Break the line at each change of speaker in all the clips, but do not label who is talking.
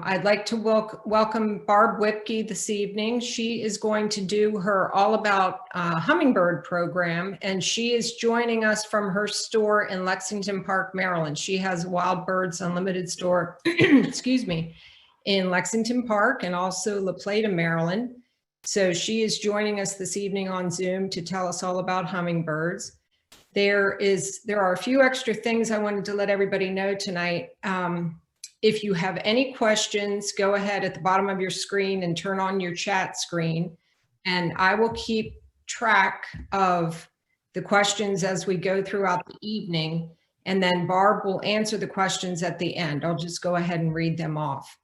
I'd like to welcome Barb Whipkey this evening. She is going to do her All About Hummingbird program, and she is joining us from her store in Lexington Park, Maryland. She has a Wild Birds Unlimited store, excuse me, in Lexington Park and also LaPlata, Maryland. So she is joining us this evening on Zoom to tell us all about hummingbirds. There are a few extra things I wanted to let everybody know tonight. If you have any questions, go ahead at the bottom of your screen and turn on your chat screen, and I will keep track of the questions as we go throughout the evening, and then Barb will answer the questions at the end. I'll just go ahead and read them off.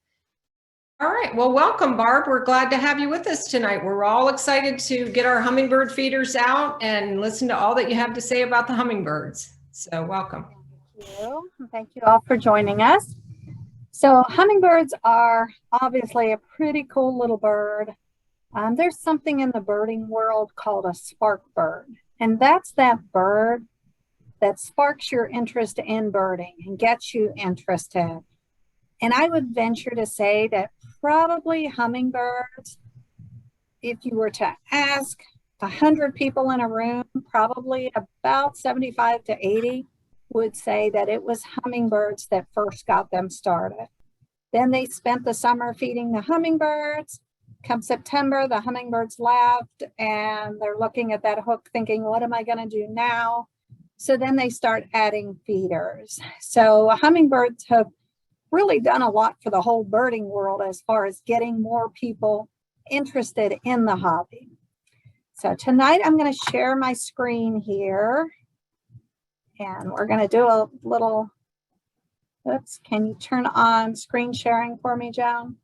All right, well, welcome, Barb. We're glad to have you with us tonight. We're all excited to get our hummingbird feeders out and listen to all that you have to say about the hummingbirds. So welcome.
Thank you. Thank you all for joining us. So hummingbirds are obviously a pretty cool little bird. There's something in the birding world called a spark bird, and that's that bird that sparks your interest in birding and gets you interested. And I would venture to say that probably hummingbirds, if you were to ask 100 people in a room, probably about 75 to 80 would say that it was hummingbirds that first got them started. Then they spent the summer feeding the hummingbirds. Come September, the hummingbirds left and they're looking at that hook thinking, what am I going to do now? So then they start adding feeders. So hummingbirds have really done a lot for the whole birding world as far as getting more people interested in the hobby. So tonight I'm going to share my screen here. And we're going to do a little, oops, can you turn on screen sharing for me, Joan?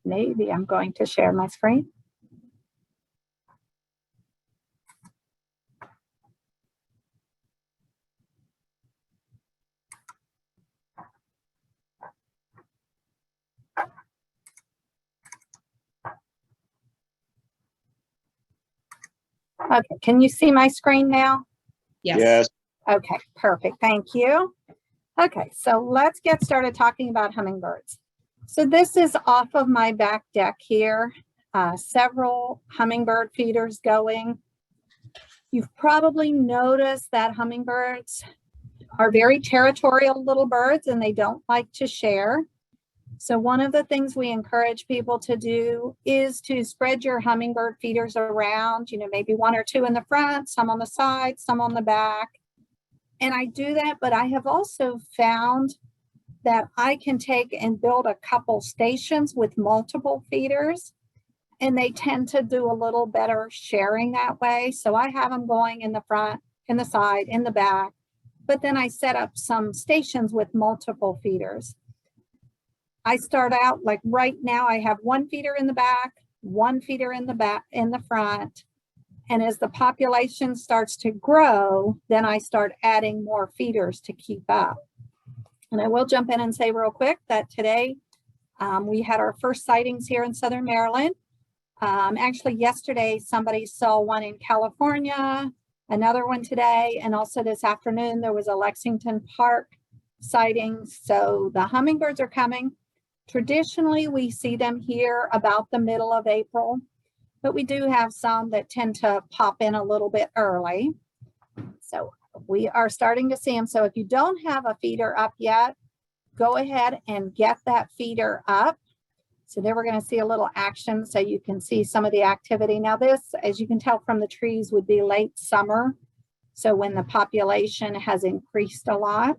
Maybe I'm going to share my screen. Okay, can you see my screen now?
Yes.
Okay, perfect. Thank you. Okay, so let's get started talking about hummingbirds. So this is off of my back deck here, several hummingbird feeders going. You've probably noticed that hummingbirds are very territorial little birds and they don't like to share. So one of the things we encourage people to do is to spread your hummingbird feeders around, maybe one or two in the front, some on the side, some on the back. And I do that, but I have also found that I can take and build a couple stations with multiple feeders, and they tend to do a little better sharing that way. So I have them going in the front, in the side, in the back, but then I set up some stations with multiple feeders. I start out like right now, I have one feeder in the back, one feeder in the front. And as the population starts to grow, then I start adding more feeders to keep up. And I will jump in and say real quick that today we had our first sightings here in Southern Maryland. Actually, yesterday, somebody saw one in California, another one today, and also this afternoon, there was a Lexington Park sighting. So the hummingbirds are coming. Traditionally, we see them here about the middle of April, but we do have some that tend to pop in a little bit early. So we are starting to see them. So if you don't have a feeder up yet, go ahead and get that feeder up. So there we're going to see a little action so you can see some of the activity. Now this, as you can tell from the trees, would be late summer. So when the population has increased a lot.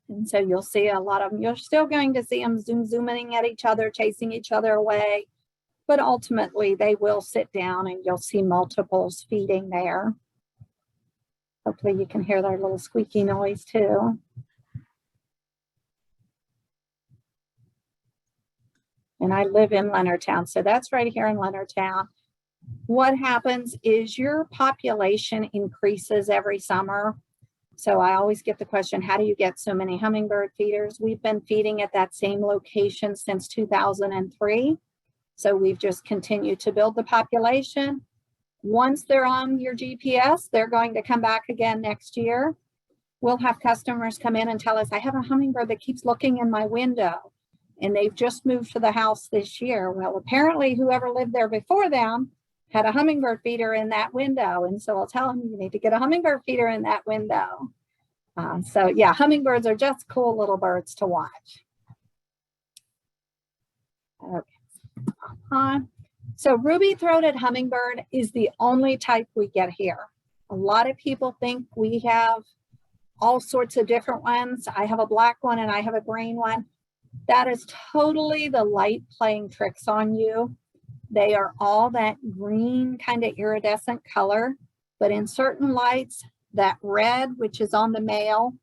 And so you'll see a lot of them. You're still going to see them zooming at each other, chasing each other away. But ultimately, they will sit down and you'll see multiples feeding there. Hopefully you can hear their little squeaky noise too. And I live in Leonardtown, so that's right here in Leonardtown. What happens is your population increases every summer. So I always get the question, how do you get so many hummingbird feeders? We've been feeding at that same location since 2003. So we've just continued to build the population. Once they're on your GPS, they're going to come back again next year. We'll have customers come in and tell us, I have a hummingbird that keeps looking in my window, and they've just moved to the house this year. Well, apparently whoever lived there before them had a hummingbird feeder in that window. And so I'll tell them, you need to get a hummingbird feeder in that window. So yeah, hummingbirds are just cool little birds to watch. Okay. So ruby-throated hummingbird is the only type we get here. A lot of people think we have all sorts of different ones. I have a black one and I have a green one. That is totally the light playing tricks on you. They are all that green kind of iridescent color, but in certain lights, that red, which is on the male,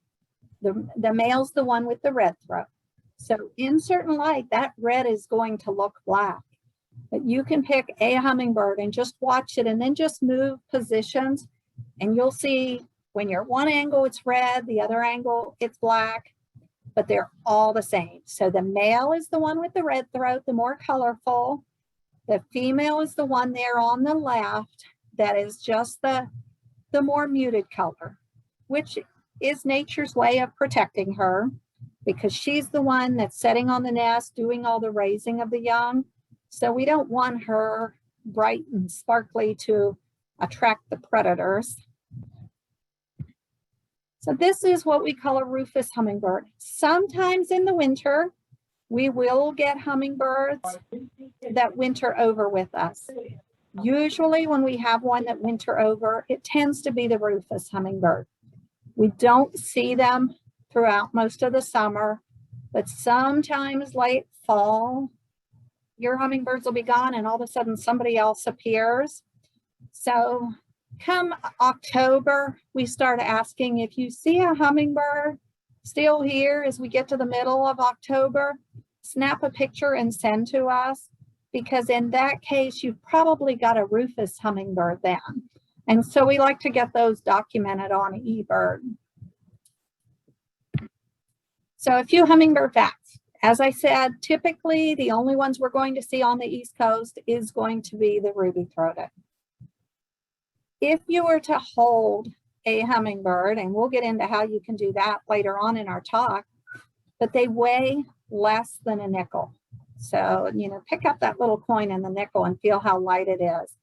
the male's the one with the red throat. So in certain light, that red is going to look black. But you can pick a hummingbird and just watch it and then just move positions, and you'll see when you're one angle, it's red, the other angle, it's black, but they're all the same. So the male is the one with the red throat, the more colorful. The female is the one there on the left that is just the more muted color, which is nature's way of protecting her, because she's the one that's sitting on the nest, doing all the raising of the young. So we don't want her bright and sparkly to attract the predators. So this is what we call a rufous hummingbird. Sometimes in the winter, we will get hummingbirds that winter over with us. Usually when we have one that winter over, it tends to be the rufous hummingbird. We don't see them throughout most of the summer, but sometimes late fall, your hummingbirds will be gone and all of a sudden somebody else appears. So come October, we start asking if you see a hummingbird still here as we get to the middle of October, snap a picture and send to us, because in that case, you've probably got a rufous hummingbird then. And so we like to get those documented on eBird. So a few hummingbird facts. As I said, typically the only ones we're going to see on the East Coast is going to be the ruby-throated. If you were to hold a hummingbird, and we'll get into how you can do that later on in our talk, but they weigh less than a nickel. So, you know, pick up that little coin in the nickel and feel how light it is.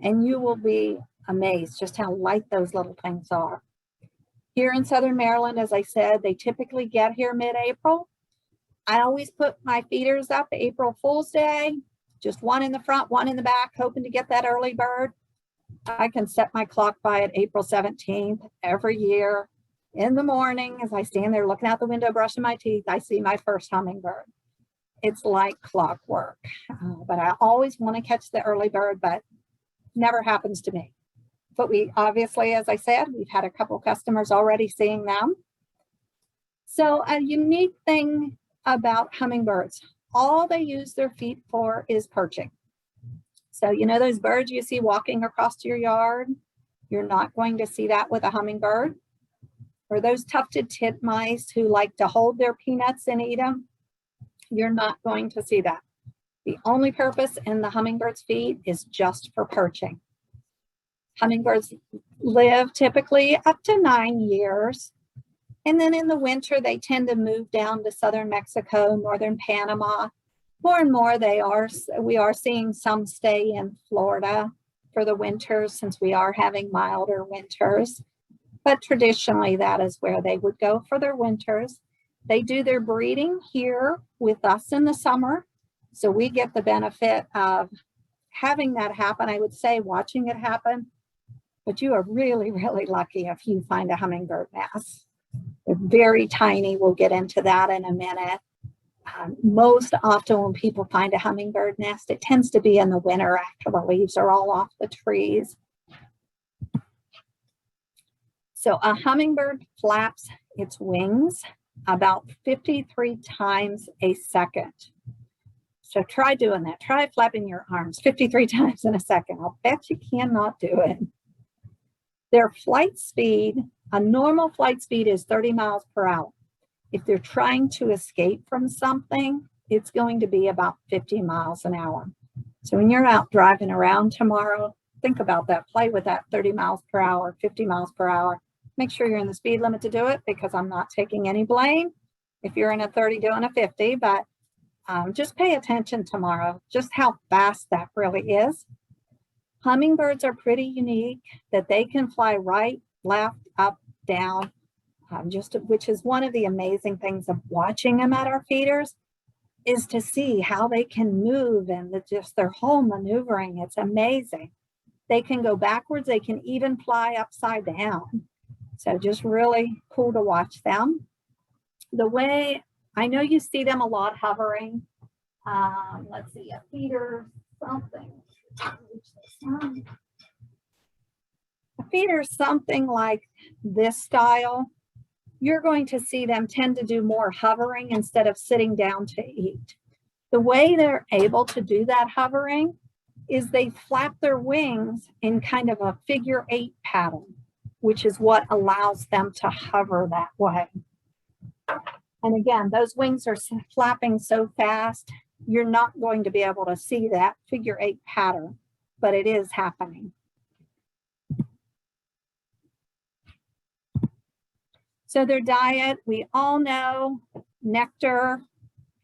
And you will be amazed just how light those little things are. Here in Southern Maryland, as I said, they typically get here mid-April. I always put my feeders up April Fool's Day, just one in the front, one in the back, hoping to get that early bird. I can set my clock by it April 17th every year. In the morning, as I stand there looking out the window, brushing my teeth, I see my first hummingbird. It's like clockwork, but I always want to catch the early bird, but never happens to me. But we obviously, as I said, we've had a couple customers already seeing them. So a unique thing about hummingbirds, all they use their feet for is perching. So you know those birds you see walking across your yard? You're not going to see that with a hummingbird. Or those tufted titmice who like to hold their peanuts and eat them, you're not going to see that. The only purpose in the hummingbird's feet is just for perching. Hummingbirds live typically up to 9 years. And then in the winter, they tend to move down to southern Mexico, northern Panama. More and more we are seeing some stay in Florida for the winters, since we are having milder winters. But traditionally, that is where they would go for their winters. They do their breeding here with us in the summer. So we get the benefit of having that happen. I would say watching it happen, but you are really, really lucky if you find a hummingbird nest. They're very tiny. We'll get into that in a minute. Most often when people find a hummingbird nest, it tends to be in the winter after the leaves are all off the trees. So a hummingbird flaps its wings about 53 times a second. So try doing that. Try flapping your arms 53 times in a second. I'll bet you cannot do it. Their flight speed, a normal flight speed is 30 miles per hour. If they're trying to escape from something, it's going to be about 50 miles an hour. So when you're out driving around tomorrow, think about that. Play with that 30 miles per hour, 50 miles per hour. Make sure you're in the speed limit to do it, because I'm not taking any blame if you're in a 30 doing a 50, but just pay attention tomorrow, just how fast that really is. Hummingbirds are pretty unique that they can fly right, left, up, down, which is one of the amazing things of watching them at our feeders, is to see how they can move and just their whole maneuvering. It's amazing. They can go backwards. They can even fly upside down. So just really cool to watch them. The way, I know you see them a lot hovering. Let's see, a feeder, something. A feeder, something like this style. You're going to see them tend to do more hovering instead of sitting down to eat. The way they're able to do that hovering is they flap their wings in kind of a figure 8 pattern, which is what allows them to hover that way. And again, those wings are flapping so fast, you're not going to be able to see that figure 8 pattern, but it is happening. So their diet, we all know, nectar,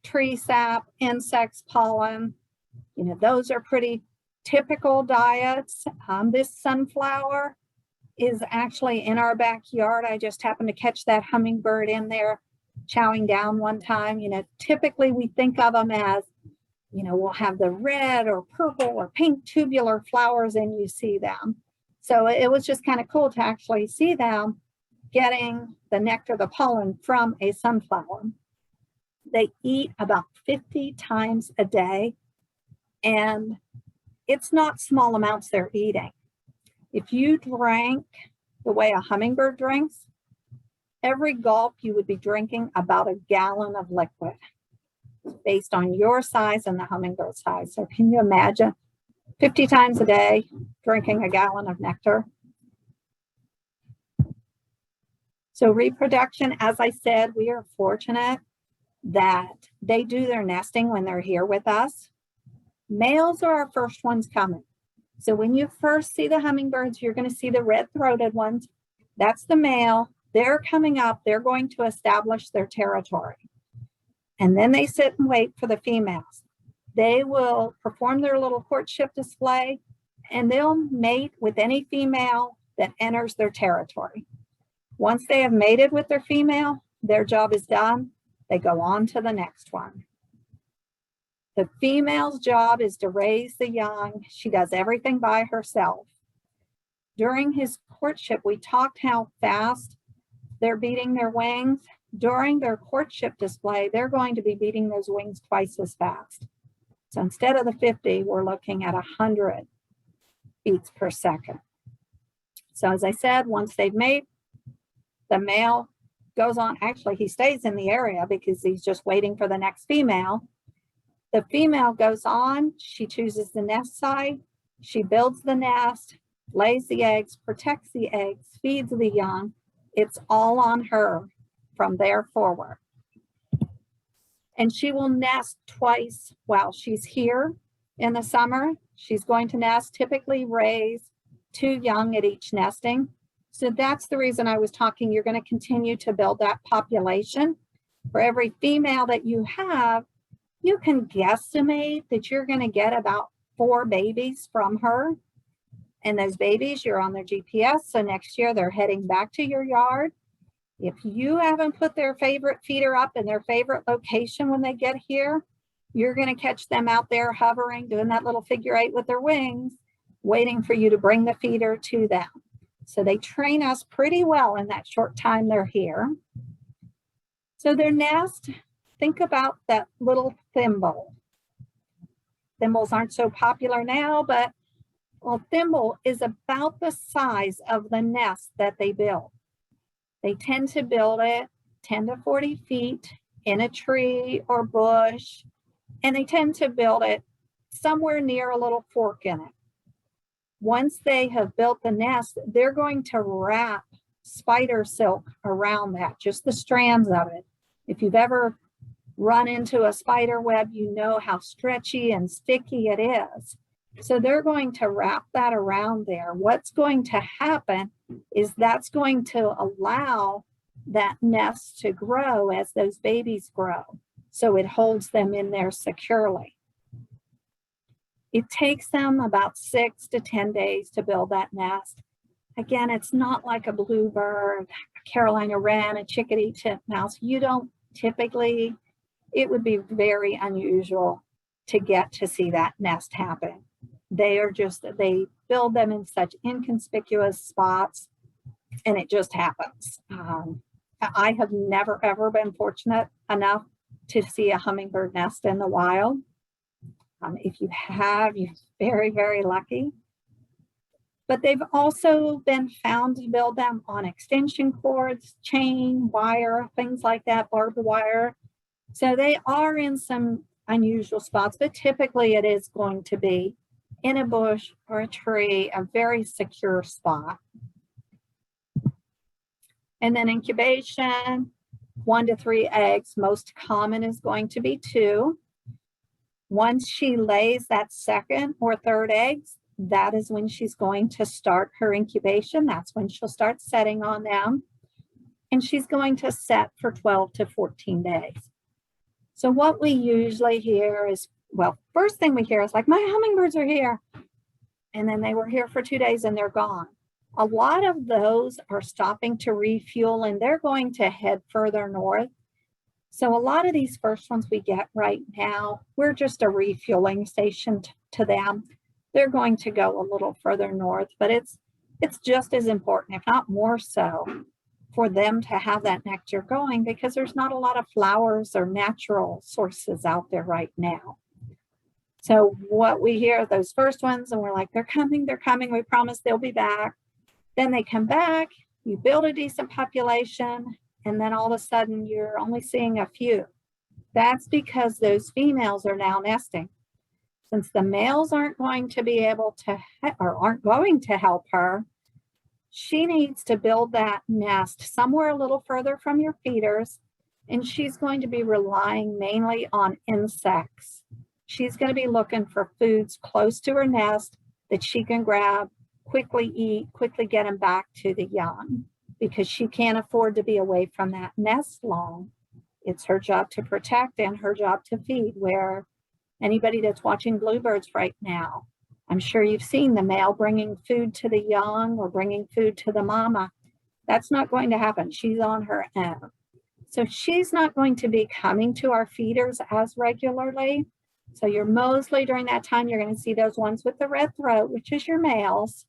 tree sap, insects, pollen, those are pretty typical diets. This sunflower is actually in our backyard. I just happened to catch that hummingbird in there chowing down one time. Typically we think of them as, we'll have the red or purple or pink tubular flowers and you see them. So it was just kind of cool to actually see them getting the nectar, the pollen from a sunflower. They eat about 50 times a day, and it's not small amounts they're eating. If you drank the way a hummingbird drinks, every gulp you would be drinking about a gallon of liquid based on your size and the hummingbird size. So can you imagine 50 times a day drinking a gallon of nectar? So reproduction, as I said, we are fortunate that they do their nesting when they're here with us. Males are our first ones coming. So when you first see the hummingbirds, you're going to see the red-throated ones. That's the male. They're coming up. They're going to establish their territory. And then they sit and wait for the females. They will perform their little courtship display, and they'll mate with any female that enters their territory. Once they have mated with their female, their job is done. They go on to the next one. The female's job is to raise the young. She does everything by herself. During his courtship, we talked how fast they're beating their wings. During their courtship display, they're going to be beating those wings twice as fast. So instead of the 50, we're looking at 100 beats per second. So as I said, once they've made, the male goes on. Actually, he stays in the area because he's just waiting for the next female. The female goes on. She chooses the nest site. She builds the nest, lays the eggs, protects the eggs, feeds the young. It's all on her from there forward. And she will nest twice while she's here in the summer. She's going to nest, typically raise 2 young at each nesting. So that's the reason I was talking. You're going to continue to build that population. For every female that you have, you can guesstimate that you're going to get about 4 babies from her. And those babies, you're on their GPS. So next year they're heading back to your yard. If you haven't put their favorite feeder up in their favorite location when they get here, you're going to catch them out there hovering, doing that little figure 8 with their wings, waiting for you to bring the feeder to them. So they train us pretty well in that short time they're here. So their nest, think about that little thimble. Thimbles aren't so popular now, but well, thimble is about the size of the nest that they build. They tend to build it 10 to 40 feet in a tree or bush, and they tend to build it somewhere near a little fork in it. Once they have built the nest, they're going to wrap spider silk around that, just the strands of it. If you've ever run into a spider web, you know how stretchy and sticky it is. So they're going to wrap that around there. What's going to happen is that's going to allow that nest to grow as those babies grow. So it holds them in there securely. It takes them about 6 to 10 days to build that nest. Again, it's not like a bluebird, a Carolina wren, a chickadee titmouse. You don't typically, it would be very unusual to get to see that nest happen. They build them in such inconspicuous spots, and it just happens. I have never, ever been fortunate enough to see a hummingbird nest in the wild. If you have, you're very, very lucky. But they've also been found to build them on extension cords, chain, wire, things like that, barbed wire. So they are in some unusual spots, but typically it is going to be in a bush or a tree, a very secure spot. And then incubation, 1 to 3 eggs. Most common is going to be 2. Once she lays that second or third eggs, that is when she's going to start her incubation. That's when she'll start setting on them. And she's going to set for 12 to 14 days. So what we usually hear is, well, first thing we hear is like, my hummingbirds are here. And then they were here for 2 days and they're gone. A lot of those are stopping to refuel and they're going to head further north. So a lot of these first ones we get right now, we're just a refueling station to them. They're going to go a little further north, but it's just as important, if not more so, for them to have that nectar going because there's not a lot of flowers or natural sources out there right now. So what we hear, those first ones, and we're like, they're coming, we promise they'll be back. Then they come back, you build a decent population, and then all of a sudden you're only seeing a few. That's because those females are now nesting. Since the males aren't going to be able to, or aren't going to help her, she needs to build that nest somewhere a little further from your feeders, and she's going to be relying mainly on insects. She's going to be looking for foods close to her nest that she can grab, quickly eat, quickly get them back to the young, because she can't afford to be away from that nest long. It's her job to protect and her job to feed, where anybody that's watching bluebirds right now, I'm sure you've seen the male bringing food to the young or bringing food to the mama. That's not going to happen. She's on her own. So she's not going to be coming to our feeders as regularly. So you're mostly during that time, you're going to see those ones with the red throat, which is your males.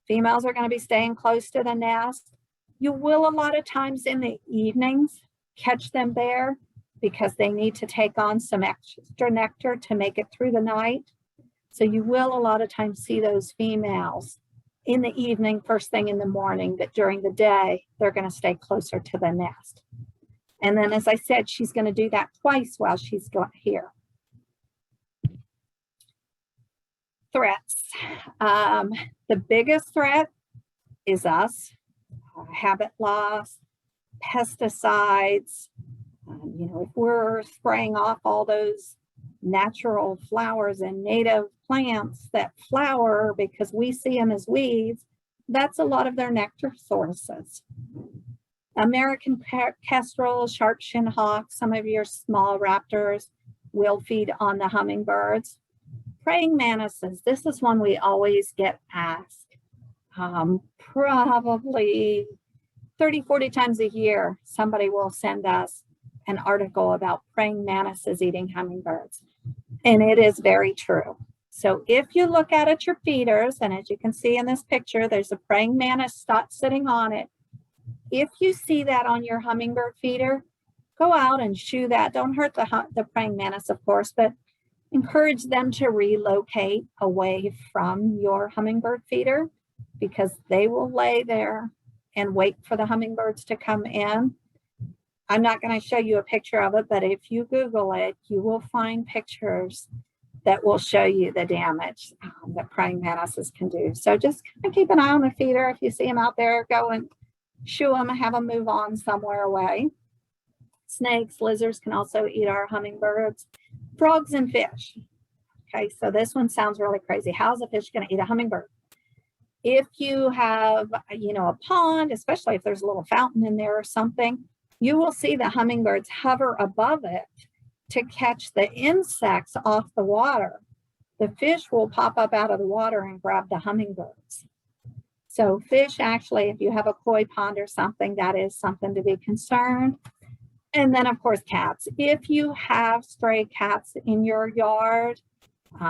Females are going to be staying close to the nest. You will a lot of times in the evenings catch them there because they need to take on some extra nectar to make it through the night. So you will a lot of times see those females in the evening, first thing in the morning, but during the day, they're going to stay closer to the nest. And then, as I said, she's going to do that twice while she's here. Threats. The biggest threat is us, habit loss, pesticides. If we're spraying off all those natural flowers and native plants that flower because we see them as weeds, that's a lot of their nectar sources. American kestrels, sharp-shinned hawks, some of your small raptors will feed on the hummingbirds. Praying mantises, this is one we always get asked. Probably 30, 40 times a year, somebody will send us an article about praying mantises eating hummingbirds. And it is very true. So if you look at your feeders, and as you can see in this picture, there's a praying mantis sitting on it. If you see that on your hummingbird feeder, go out and shoo that. Don't hurt the praying mantis, of course, but encourage them to relocate away from your hummingbird feeder because they will lay there and wait for the hummingbirds to come in. I'm not going to show you a picture of it, but if you Google it, you will find pictures that will show you the damage that praying mantises can do. So just kind of keep an eye on the feeder. If you see them out there, go and shoo them and have them move on somewhere away. Snakes, lizards can also eat our hummingbirds. Frogs and fish. Okay, so this one sounds really crazy. How's a fish going to eat a hummingbird? If you have, a pond, especially if there's a little fountain in there or something, you will see the hummingbirds hover above it to catch the insects off the water. The fish will pop up out of the water and grab the hummingbirds. So fish, actually, if you have a koi pond or something, that is something to be concerned. And then, of course, cats. If you have stray cats in your yard,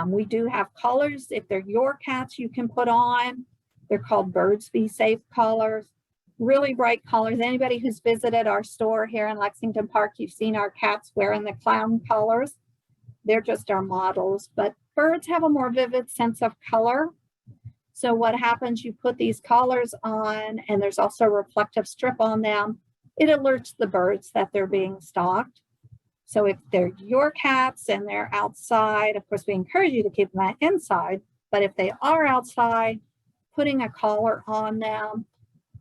we do have collars. If they're your cats, you can put on. They're called Birds Be Safe collars. Really bright colors. Anybody who's visited our store here in Lexington Park, you've seen our cats wearing the clown colors. They're just our models, but birds have a more vivid sense of color. So what happens, you put these collars on, and there's also a reflective strip on them. It alerts the birds that they're being stalked. So if they're your cats and they're outside, of course, we encourage you to keep them inside, but if they are outside, putting a collar on them.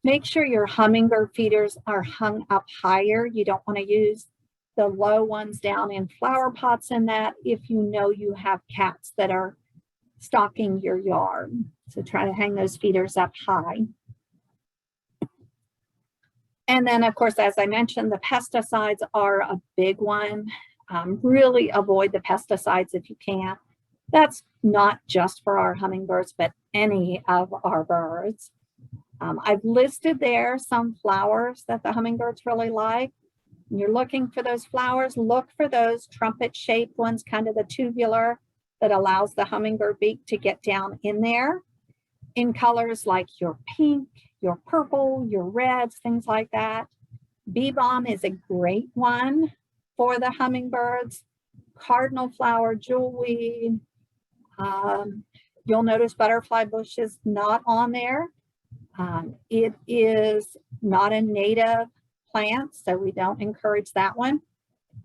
Make sure your hummingbird feeders are hung up higher. You don't want to use the low ones down in flower pots and that if you know you have cats that are stalking your yard. So try to hang those feeders up high. And then, of course, as I mentioned, the pesticides are a big one. Really avoid the pesticides if you can. That's not just for our hummingbirds, but any of our birds. I've listed there some flowers that the hummingbirds really like. When you're looking for those flowers, look for those trumpet-shaped ones, kind of the tubular that allows the hummingbird beak to get down in there, in colors like your pink, your purple, your reds, things like that. Bee balm is a great one for the hummingbirds. Cardinal flower, jewelweed. You'll notice butterfly bush is not on there. It is not a native plant, so we don't encourage that one.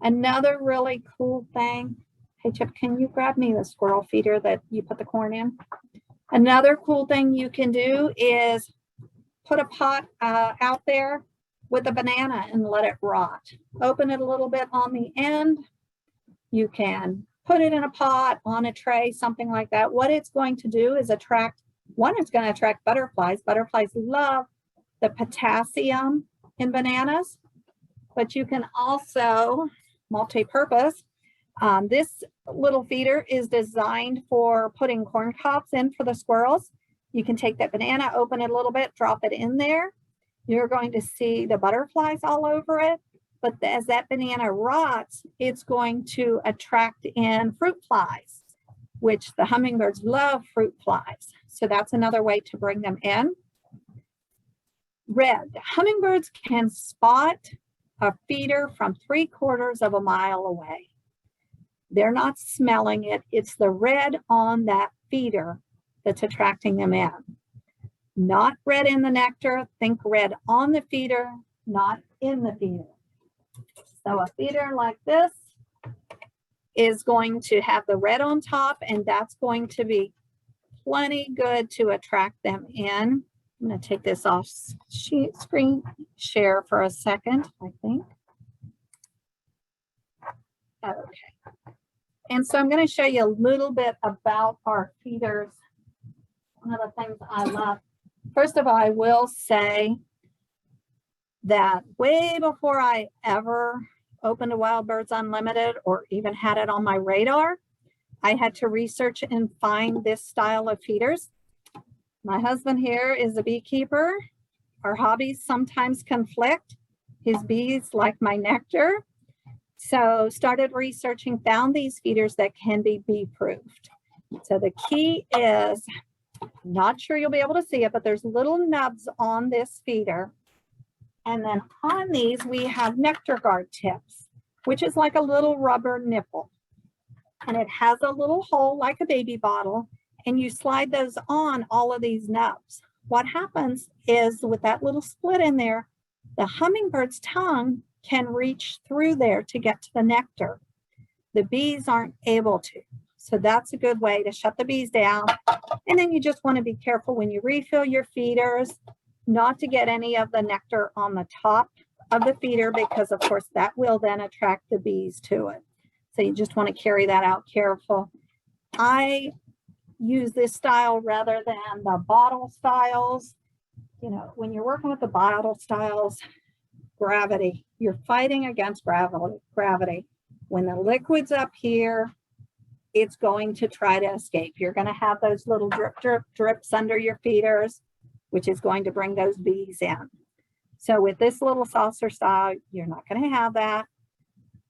Another really cool thing, hey Chip, can you grab me the squirrel feeder that you put the corn in? Another cool thing you can do is put a pot out there with a banana and let it rot. Open it a little bit on the end. You can put it in a pot, on a tray, something like that. What it's going to do is attract, one, it's going to attract butterflies. Butterflies love the potassium in bananas, but you can also multi-purpose. This little feeder is designed for putting corn cobs in for the squirrels. You can take that banana, open it a little bit, drop it in there. You're going to see the butterflies all over it. But as that banana rots, it's going to attract in fruit flies, which the hummingbirds love fruit flies. So that's another way to bring them in. Red. Hummingbirds can spot a feeder from 3/4 of a mile away. They're not smelling it. It's the red on that feeder that's attracting them in. Not red in the nectar. Think red on the feeder, not in the feeder. So a feeder like this is going to have the red on top, and that's going to be plenty good to attract them in. I'm going to take this off screen share for a second, I think. Okay. And so I'm going to show you a little bit about our feeders. One of the things I love. First of all, I will say that way before I ever opened a Wild Birds Unlimited or even had it on my radar, I had to research and find this style of feeders. My husband here is a beekeeper. Our hobbies sometimes conflict. His bees like my nectar. So started researching, found these feeders that can be bee-proofed. So the key is, I'm not sure you'll be able to see it, but there's little nubs on this feeder. And then on these, we have nectar guard tips, which is like a little rubber nipple. And it has a little hole like a baby bottle, and you slide those on all of these nubs. What happens is with that little split in there, the hummingbird's tongue can reach through there to get to the nectar. The bees aren't able to. So that's a good way to shut the bees down. And then you just want to be careful when you refill your feeders, not to get any of the nectar on the top of the feeder because of course that will then attract the bees to it. So you just want to carry that out careful. I use this style rather than the bottle styles. You know, when you're working with the bottle styles, gravity, you're fighting against gravity. When the liquid's up here, it's going to try to escape. You're going to have those little drips under your feeders, which is going to bring those bees in. So with this little saucer style, you're not going to have that.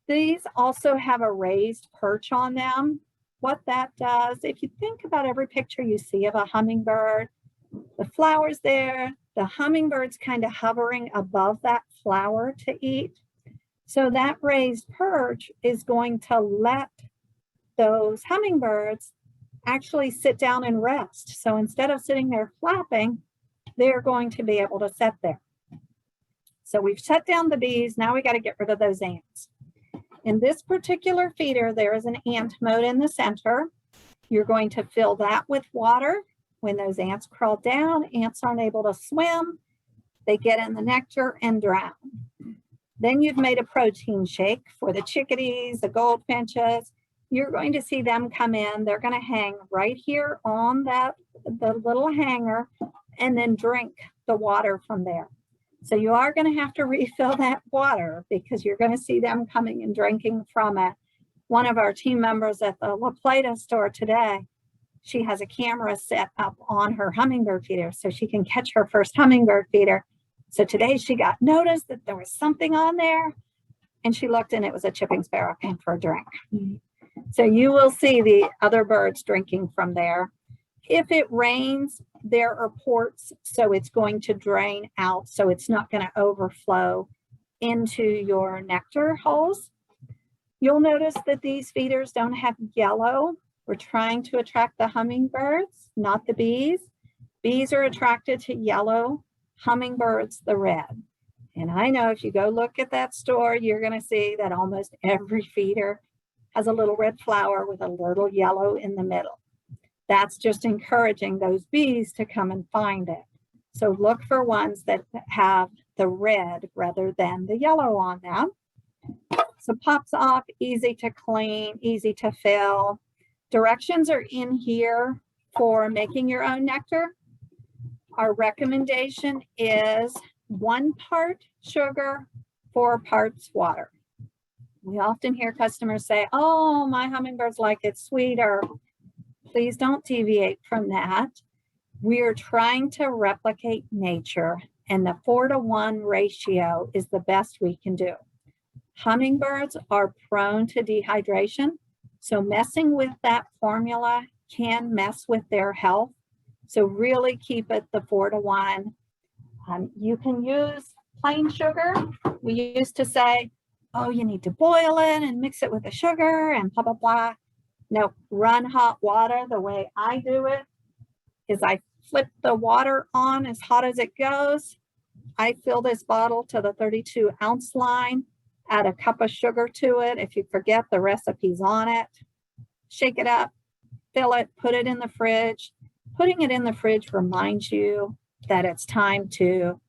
These also have a raised perch on them. What that does, if you think about every picture you see of a hummingbird, the flowers there, the hummingbird's kind of hovering above that flower to eat. So that raised perch is going to let those hummingbirds actually sit down and rest. So instead of sitting there flapping, they're going to be able to sit there. So we've shut down the bees. Now we got to get rid of those ants. In this particular feeder, there is an ant moat in the center. You're going to fill that with water. When those ants crawl down, ants aren't able to swim. They get in the nectar and drown. Then you've made a protein shake for the chickadees, the goldfinches. You're going to see them come in. They're going to hang right here on the little hanger and then drink the water from there. So you are going to have to refill that water because you're going to see them coming and drinking from it. One of our team members at the LaPlata store today, she has a camera set up on her hummingbird feeder so she can catch her first hummingbird feeder. So today she got notice that there was something on there and she looked and it was a chipping sparrow came for a drink. So you will see the other birds drinking from there. If it rains, there are ports, so it's going to drain out, so it's not going to overflow into your nectar holes. You'll notice that these feeders don't have yellow. We're trying to attract the hummingbirds, not the bees. Bees are attracted to yellow, hummingbirds the red. And I know if you go look at that store, you're going to see that almost every feeder has a little red flower with a little yellow in the middle. That's just encouraging those bees to come and find it. So look for ones that have the red rather than the yellow on them. So pops off, easy to clean, easy to fill. Directions are in here for making your own nectar. Our recommendation is 1 part sugar, 4 parts water. We often hear customers say, oh, my hummingbirds like it sweeter. Please don't deviate from that. We're trying to replicate nature, and the 4-to-1 ratio is the best we can do. Hummingbirds are prone to dehydration, so messing with that formula can mess with their health. So really keep it the 4-to-1. You can use plain sugar. We used to say, oh, you need to boil it and mix it with the sugar and blah, blah, blah. No, run hot water. The way I do it is I flip the water on as hot as it goes. I fill this bottle to the 32-ounce line, add a cup of sugar to it. If you forget, the recipe's on it. Shake it up, fill it, put it in the fridge. Putting it in the fridge reminds you that it's time to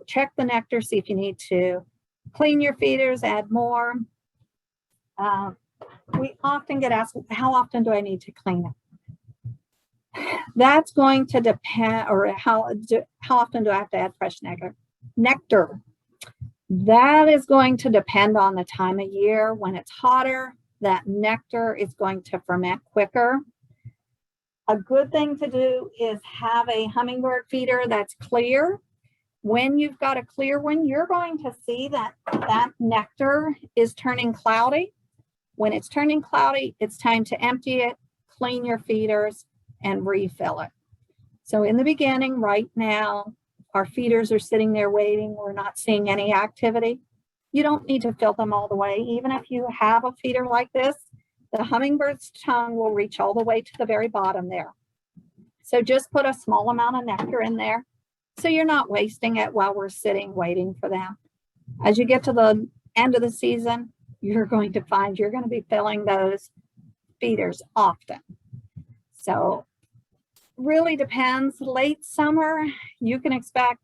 check the nectar, see if you need to clean your feeders, add more. We often get asked, how often do I need to clean it? That's going to depend, or how often do I have to add fresh nectar? That is going to depend on the time of year. When it's hotter, that nectar is going to ferment quicker. A good thing to do is have a hummingbird feeder that's clear. When you've got a clear one, you're going to see that that nectar is turning cloudy. When it's turning cloudy, it's time to empty it, clean your feeders, and refill it. So in the beginning, right now, our feeders are sitting there waiting. We're not seeing any activity. You don't need to fill them all the way. Even if you have a feeder like this, the hummingbird's tongue will reach all the way to the very bottom there. So just put a small amount of nectar in there so you're not wasting it while we're sitting waiting for them. As you get to the end of the season, you're going to find you're going to be filling those feeders often. So really depends. Late summer, you can expect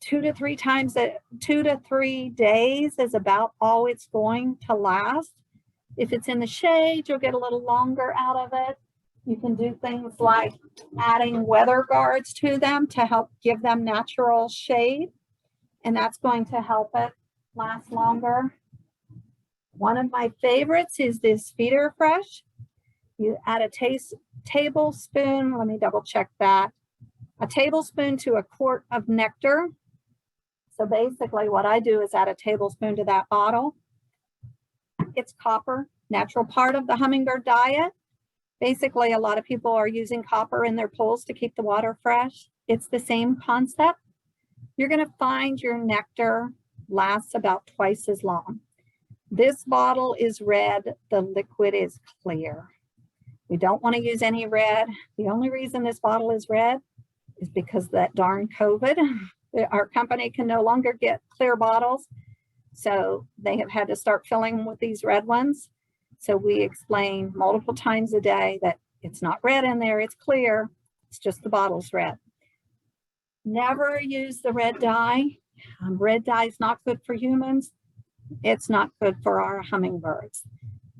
2 to 3 times, 2 to 3 days is about all it's going to last. If it's in the shade, you'll get a little longer out of it. You can do things like adding weather guards to them to help give them natural shade, and that's going to help it last longer. One of my favorites is this Feeder Fresh. You add a tablespoon, let me double check that, a tablespoon to a quart of nectar. So basically what I do is add a tablespoon to that bottle. It's copper, natural part of the hummingbird diet. Basically, a lot of people are using copper in their pools to keep the water fresh. It's the same concept. You're going to find your nectar lasts about twice as long. This bottle is red, the liquid is clear. We don't want to use any red. The only reason this bottle is red is because of that darn COVID. Our company can no longer get clear bottles, so they have had to start filling with these red ones. So we explain multiple times a day that it's not red in there, it's clear, it's just the bottle's red. Never use the red dye. Red dye is not good for humans. It's not good for our hummingbirds.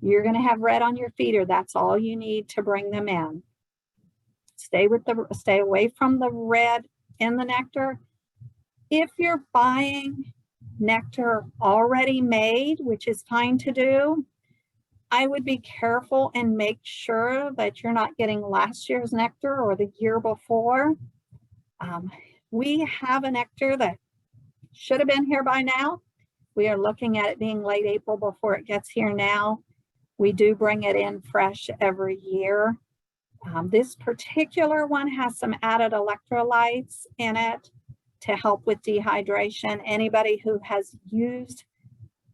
You're going to have red on your feeder. That's all you need to bring them in. Stay away from the red in the nectar. If you're buying nectar already made, which is fine to do, I would be careful and make sure that you're not getting last year's nectar or the year before. We have a nectar that should have been here by now. We are looking at it being late April before it gets here now. We do bring it in fresh every year. This particular one has some added electrolytes in it to help with dehydration. Anybody who has used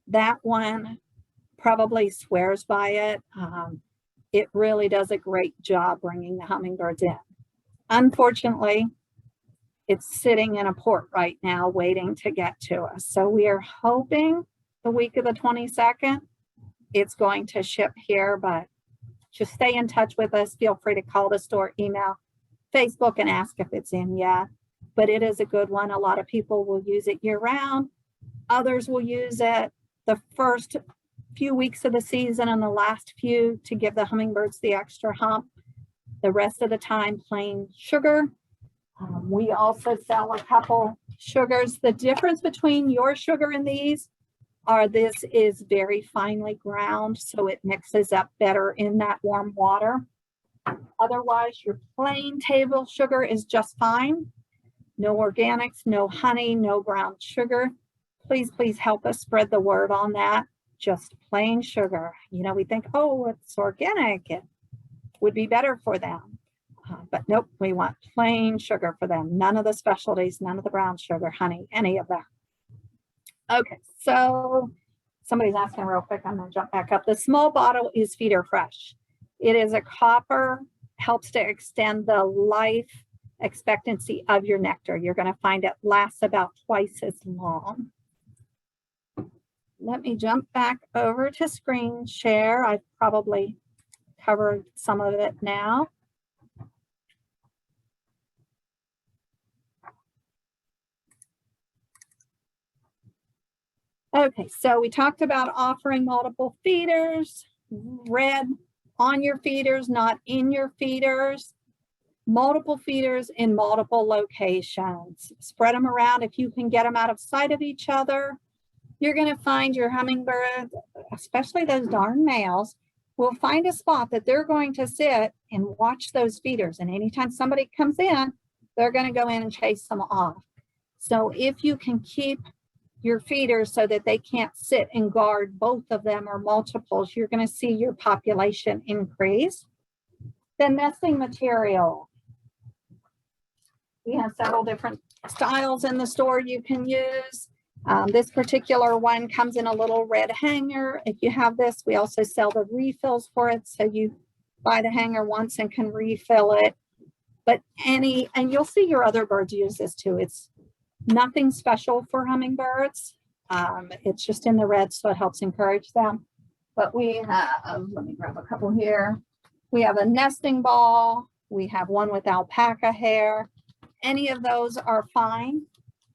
that one probably swears by it. It really does a great job bringing the hummingbirds in. Unfortunately, it's sitting in a port right now waiting to get to us. So we are hoping the week of the 22nd, it's going to ship here, but just stay in touch with us. Feel free to call the store, email, Facebook, and ask if it's in yet. But it is a good one. A lot of people will use it year round. Others will use it the first few weeks of the season and the last few to give the hummingbirds the extra hump. The rest of the time, plain sugar. We also sell a couple sugars. The difference between your sugar and these are this is very finely ground, so it mixes up better in that warm water. Otherwise, your plain table sugar is just fine. No organics, no honey, no brown sugar. Please, please help us spread the word on that. Just plain sugar. You know, we think, oh, it's organic. It would be better for them. But nope, we want plain sugar for them. None of the specialties, none of the brown sugar, honey, any of that. Okay, so somebody's asking real quick. I'm going to jump back up. The small bottle is Feeder Fresh. It is a copper, helps to extend the life expectancy of your nectar. You're going to find it lasts about twice as long. Let me jump back over to screen share. I've probably covered some of it now. Okay, so we talked about offering multiple feeders, red on your feeders, not in your feeders, multiple feeders in multiple locations. Spread them around. If you can get them out of sight of each other, you're going to find your hummingbirds, especially those darn males, will find a spot that they're going to sit and watch those feeders. And anytime somebody comes in, they're going to go in and chase them off. So if you can keep your feeders so that they can't sit and guard both of them or multiples, you're going to see your population increase. The nesting material. We have several different styles in the store you can use. This particular one comes in a little red hanger. If you have this, we also sell the refills for it. So you buy the hanger once and can refill it. But and you'll see your other birds use this too. It's nothing special for hummingbirds. It's just in the red, so it helps encourage them. But we have, let me grab a couple here. We have a nesting ball. We have one with alpaca hair. Any of those are fine.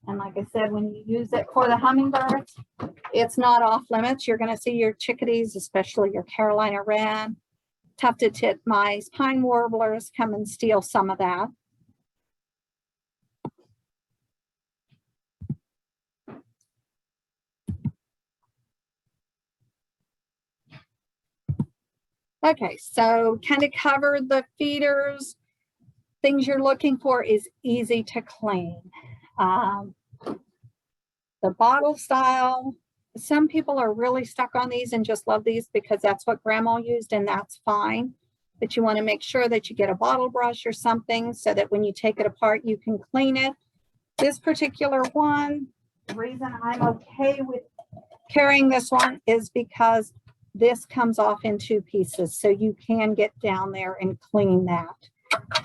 And like I said, when you use it for the hummingbirds, it's not off limits. You're going to see your chickadees, especially your Carolina wren, tufted titmice, pine warblers come and steal some of that. Okay, so kind of covered the feeders. Things you're looking for is easy to clean. The bottle style, some people are really stuck on these and just love these because that's what grandma used, and that's fine. But you want to make sure that you get a bottle brush or something so that when you take it apart, you can clean it. This particular one, the reason I'm okay with carrying this one is because this comes off in 2 pieces, so you can get down there and clean that.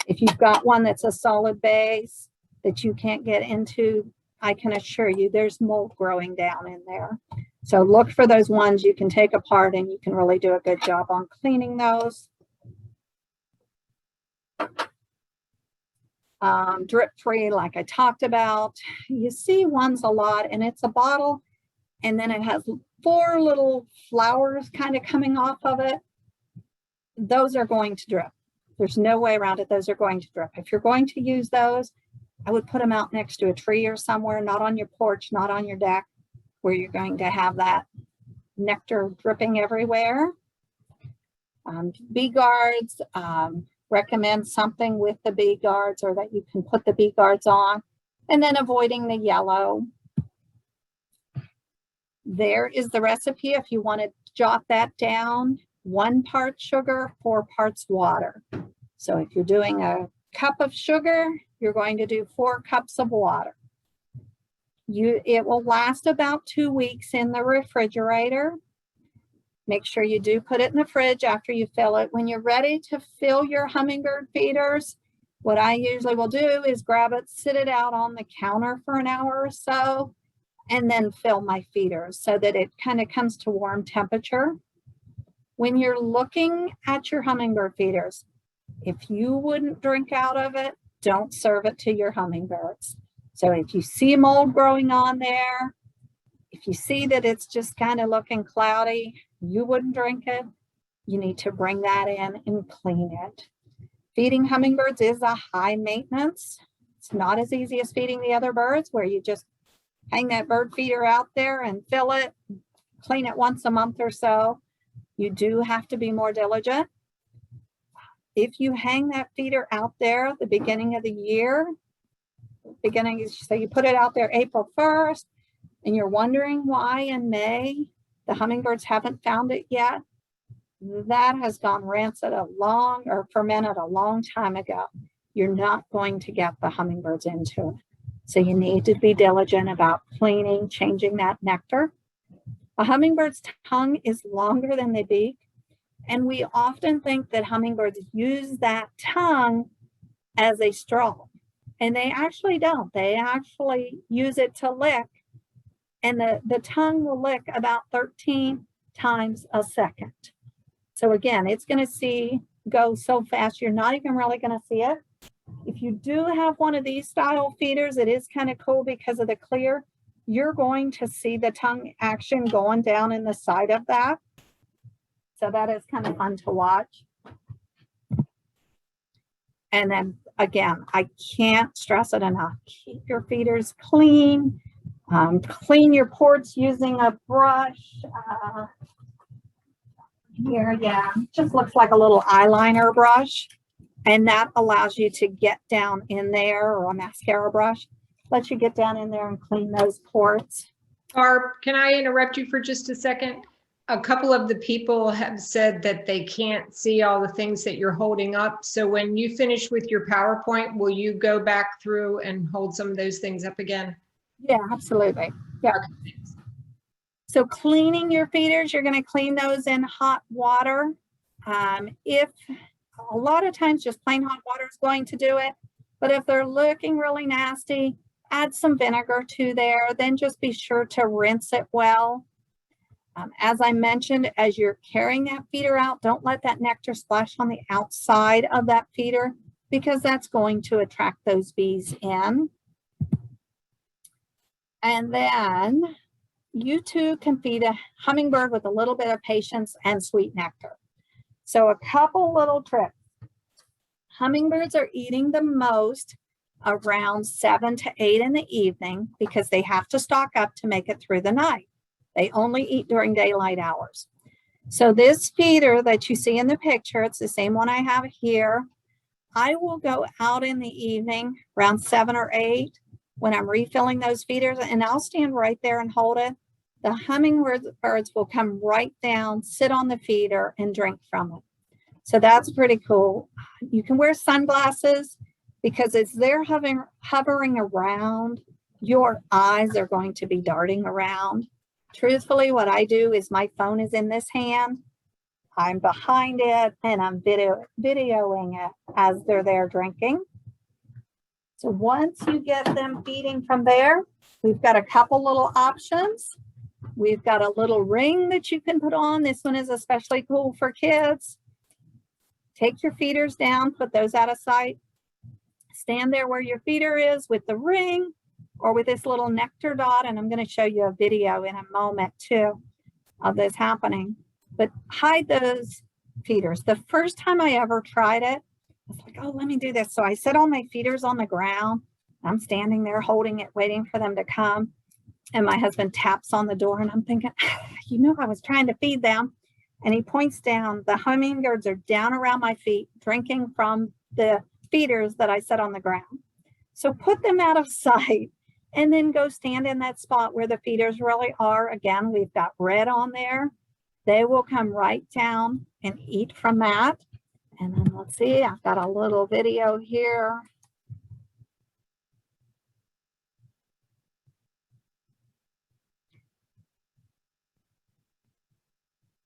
If you've got one that's a solid base that you can't get into, I can assure you there's mold growing down in there. So look for those ones you can take apart and you can really do a good job on cleaning those. Drip free, like I talked about. You see ones a lot and it's a bottle and then it has 4 little flowers kind of coming off of it. Those are going to drip. There's no way around it. Those are going to drip. If you're going to use those, I would put them out next to a tree or somewhere, not on your porch, not on your deck, where you're going to have that nectar dripping everywhere. Bee guards, recommend something with the bee guards or that you can put the bee guards on, and then avoiding the yellow. There is the recipe if you want to jot that down. 1 part sugar, 4 parts water. So if you're doing a cup of sugar, you're going to do 4 cups of water. It will last about 2 weeks in the refrigerator. Make sure you do put it in the fridge after you fill it. When you're ready to fill your hummingbird feeders, what I usually will do is grab it, sit it out on the counter for an hour or so, and then fill my feeders so that it kind of comes to warm temperature. When you're looking at your hummingbird feeders, if you wouldn't drink out of it, don't serve it to your hummingbirds. So if you see mold growing on there, if you see that it's just kind of looking cloudy, you wouldn't drink it, you need to bring that in and clean it. Feeding hummingbirds is a high maintenance. It's not as easy as feeding the other birds where you just hang that bird feeder out there and fill it, clean it once a month or so. You do have to be more diligent. If you hang that feeder out there at the beginning of the year, so you put it out there April 1st, and you're wondering why in May the hummingbirds haven't found it yet, that has gone rancid or fermented a long time ago. You're not going to get the hummingbirds into it. So you need to be diligent about cleaning, changing that nectar. A hummingbird's tongue is longer than the beak, and we often think that hummingbirds use that tongue as a straw, and they actually don't. They actually use it to lick, and the tongue will lick about 13 times a second. So again, it's going to go so fast, you're not even really going to see it. If you do have one of these style feeders, it is kind of cool because of the clear. You're going to see the tongue action going down in the side of that. So that is kind of fun to watch. And then again, I can't stress it enough. Keep your feeders clean. Clean your ports using a brush. Here, yeah, just looks like a little eyeliner brush. And that allows you to get down in there, or a mascara brush, lets you get down in there and clean those ports.
Barb, can I interrupt you for just a second? A couple of the people have said that they can't see all the things that you're holding up. So when you finish with your PowerPoint, will you go back through and hold some of those things up again?
Yeah, absolutely. Yeah. Okay. So cleaning your feeders, you're going to clean those in hot water. If a lot of times just plain hot water is going to do it, but if they're looking really nasty, add some vinegar to there, then just be sure to rinse it well. As I mentioned, as you're carrying that feeder out, don't let that nectar splash on the outside of that feeder because that's going to attract those bees in. And then you too can feed a hummingbird with a little bit of patience and sweet nectar. So a couple little tricks. Hummingbirds are eating the most around 7 to 8 in the evening because they have to stock up to make it through the night. They only eat during daylight hours. So this feeder that you see in the picture, it's the same one I have here. I will go out in the evening around 7 or 8 when I'm refilling those feeders, and I'll stand right there and hold it. The hummingbirds will come right down, sit on the feeder, and drink from it. So that's pretty cool. You can wear sunglasses because as they're hovering around, your eyes are going to be darting around. Truthfully, what I do is my phone is in this hand. I'm behind it and I'm videoing it as they're there drinking. So once you get them feeding from there, we've got a couple little options. We've got a little ring that you can put on. This one is especially cool for kids. Take your feeders down, put those out of sight. Stand there where your feeder is with the ring or with this little nectar dot. And I'm going to show you a video in a moment too of this happening. But hide those feeders. The first time I ever tried it, I was like, oh, let me do this. So I set all my feeders on the ground. I'm standing there holding it, waiting for them to come. And my husband taps on the door and I'm thinking, you know, I was trying to feed them. And he points down. The hummingbirds are down around my feet, drinking from the feeders that I set on the ground. So put them out of sight and then go stand in that spot where the feeders really are. Again, we've got red on there. They will come right down and eat from that. And then let's see, I've got a little video here.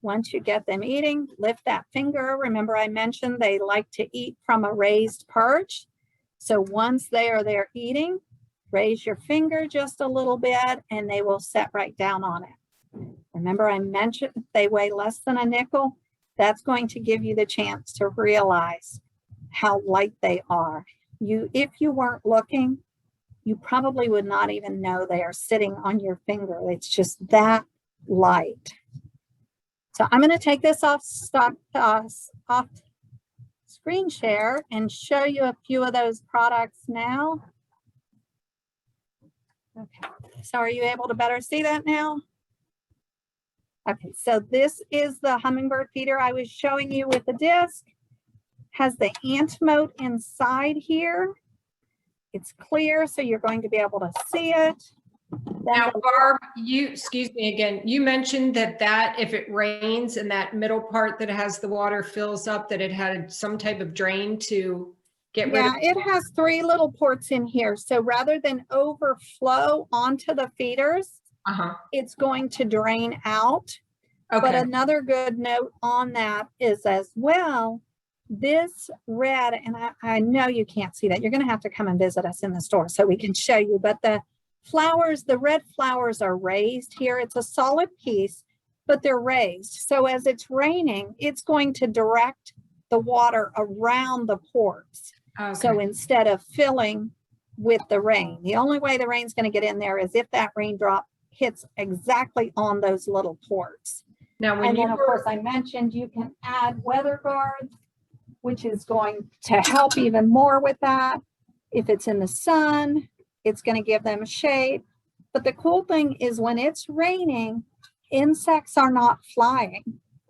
Once you get them eating, lift that finger. Remember I mentioned they like to eat from a raised perch. So once they are there eating, raise your finger just a little bit and they will set right down on it. Remember I mentioned they weigh less than a nickel. That's going to give you the chance to realize how light they are. If you weren't looking, you probably would not even know they are sitting on your finger. It's just that light. So I'm going to take this off screen share and show you a few of those products now. Okay, so are you able to better see that now? Okay, so this is the hummingbird feeder I was showing you with the disc. Has the ant moat inside here. It's clear, so you're going to be able to see it.
Now, Barb, excuse me again, you mentioned that if it rains and that middle part that has the water fills up, that it had some type of drain to get rid of.
Yeah, it has 3 little ports in here. So rather than overflow onto the feeders, it's going to drain out. Okay. But another good note on that is as well, this red, and I know you can't see that. You're going to have to come and visit us in the store so we can show you, but the flowers, the red flowers are raised here. It's a solid piece, but they're raised. So as it's raining, it's going to direct the water around the ports. Okay. So instead of filling with the rain, the only way the rain's going to get in there is if that raindrop hits exactly on those little ports. Now, and then of course I mentioned you can add weather guards, which is going to help even more with that. If it's in the sun, it's going to give them shade. But the cool thing is when it's raining, insects are not flying.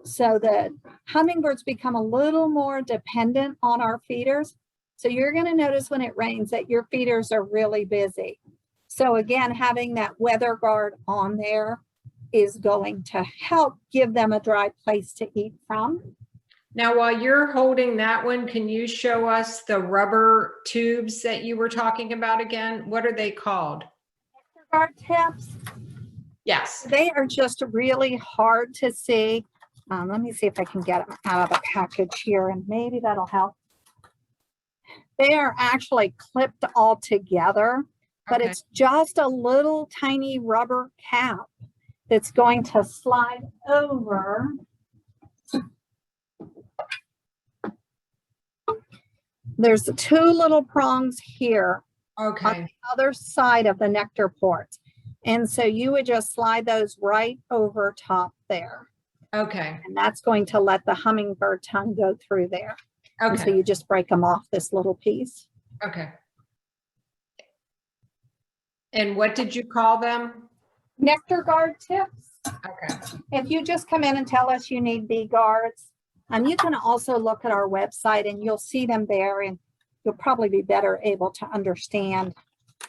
So the hummingbirds become a little more dependent on our feeders. So you're going to notice when it rains that your feeders are really busy. So again, having that weather guard on there is going to help give them a dry place to eat from.
Now, while you're holding that one, can you show us the rubber tubes that you were talking about again? What are they called?
Guard tips.
Yes.
They are just really hard to see. Let me see if I can get them out of the package here and maybe that'll help. They are actually clipped all together, but okay. It's just a little tiny rubber cap that's going to slide over. There's 2 little prongs here on the other side of the nectar ports. And so you would just slide those right over top there.
Okay.
And that's going to let the hummingbird tongue go through there. And so
Okay.
you just break them off this little piece.
Okay. And what did you call them?
Nectar guard tips.
Okay.
If you just come in and tell us you need bee guards, and you can also look at our website and you'll see them there, and you'll probably be better able to understand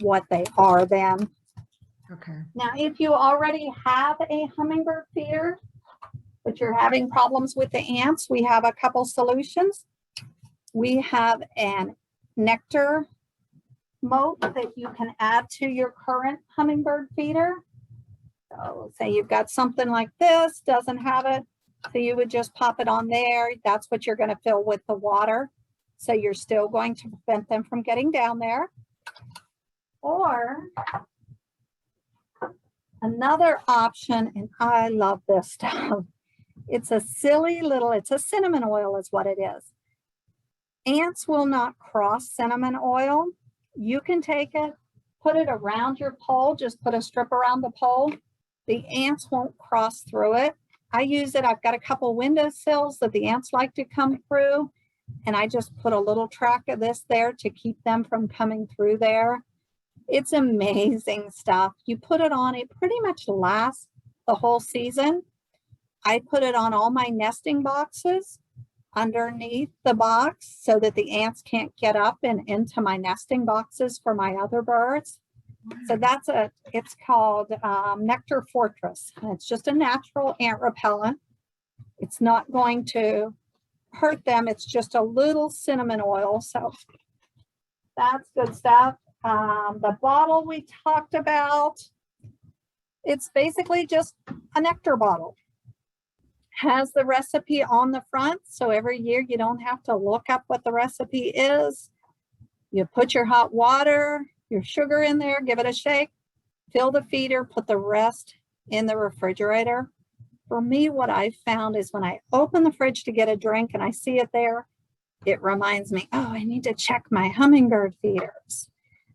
what they are then.
Okay.
Now, if you already have a hummingbird feeder, but you're having problems with the ants, we have a couple solutions. We have an nectar moat that you can add to your current hummingbird feeder. So say you've got something like this, doesn't have it. So you would just pop it on there. That's what you're going to fill with the water. So you're still going to prevent them from getting down there. Or another option, and I love this stuff. It's a silly little, it's a cinnamon oil is what it is. Ants will not cross cinnamon oil. You can take it, put it around your pole, just put a strip around the pole. The ants won't cross through it. I use it, I've got a couple windowsills that the ants like to come through, and I just put a little track of this there to keep them from coming through there. It's amazing stuff. You put it on, it pretty much lasts the whole season. I put it on all my nesting boxes underneath the box so that the ants can't get up and into my nesting boxes for my other birds. So that's it's called Nectar Fortress. And it's just a natural ant repellent. It's not going to hurt them. It's just a little cinnamon oil. So that's good stuff. The bottle we talked about, it's basically just a nectar bottle. Has the recipe on the front, so every year you don't have to look up what the recipe is. You put your hot water, your sugar in there, give it a shake, fill the feeder, put the rest in the refrigerator. For me, what I found is when I open the fridge to get a drink and I see it there, it reminds me, oh, I need to check my hummingbird feeders.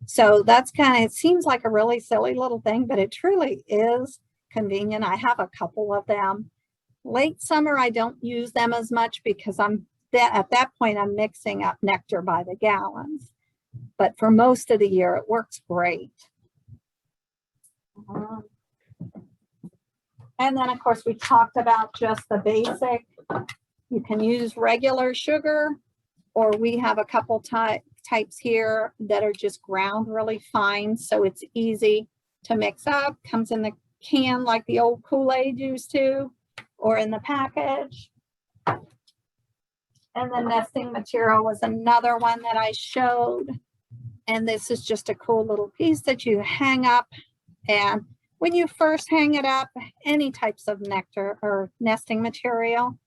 So that's it seems like a really silly little thing, but it truly is convenient. I have a couple of them. Late summer, I don't use them as much because at that point, I'm mixing up nectar by the gallons. But for most of the year, it works great. And then, of course, we talked about just the basic. You can use regular sugar, or we have a couple types here that are just ground really fine. So it's easy to mix up. Comes in the can like the old Kool-Aid used to, or in the package. And the nesting material was another one that I showed. And this is just a cool little piece that you hang up. And when you first hang it up, any types of nectar or nesting material,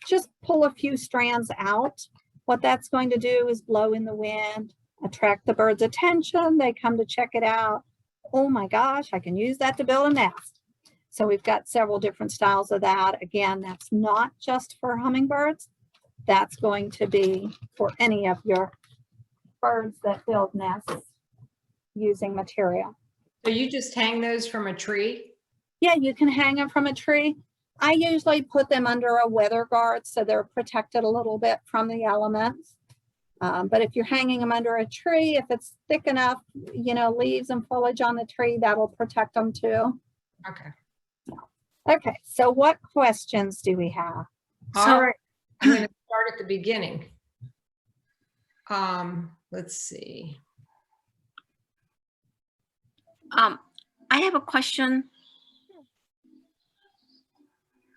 just pull a few strands out. What that's going to do is blow in the wind, attract the bird's attention. They come to check it out. Oh my gosh, I can use that to build a nest. So we've got several different styles of that. Again, that's not just for hummingbirds. That's going to be for any of your birds that build nests using material.
So you just hang those from a tree?
Yeah, you can hang them from a tree. I usually put them under a weather guard so they're protected a little bit from the elements. But if you're hanging them under a tree, if it's thick enough, leaves and foliage on the tree, that'll protect them too.
Okay.
Okay, so what questions do we have?
All right, I'm going to start at the beginning. Let's see.
I have a question.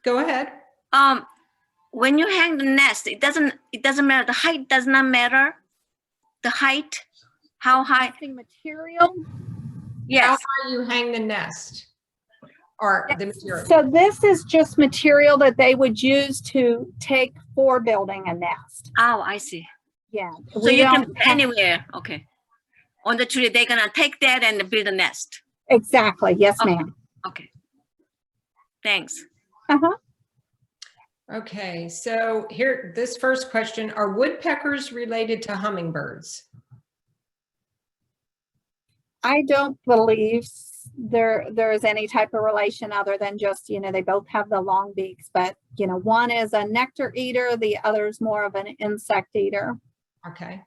Go ahead.
When you hang the nest, it doesn't matter. The height does not matter. The height, how high?
Material.
Yes.
How high you hang the nest or the material?
So this is just material that they would use to take for building a nest.
Oh, I see.
Yeah.
So you can put anywhere. Okay. On the tree, they're gonna take that and build a nest.
Exactly. Yes,
okay.
ma'am.
Okay. Thanks.
Uh-huh.
Okay, so here, this first question, are woodpeckers related to hummingbirds?
I don't believe there is any type of relation other than just, they both have the long beaks, but, one is a nectar eater, the other is more of an insect eater.
Okay.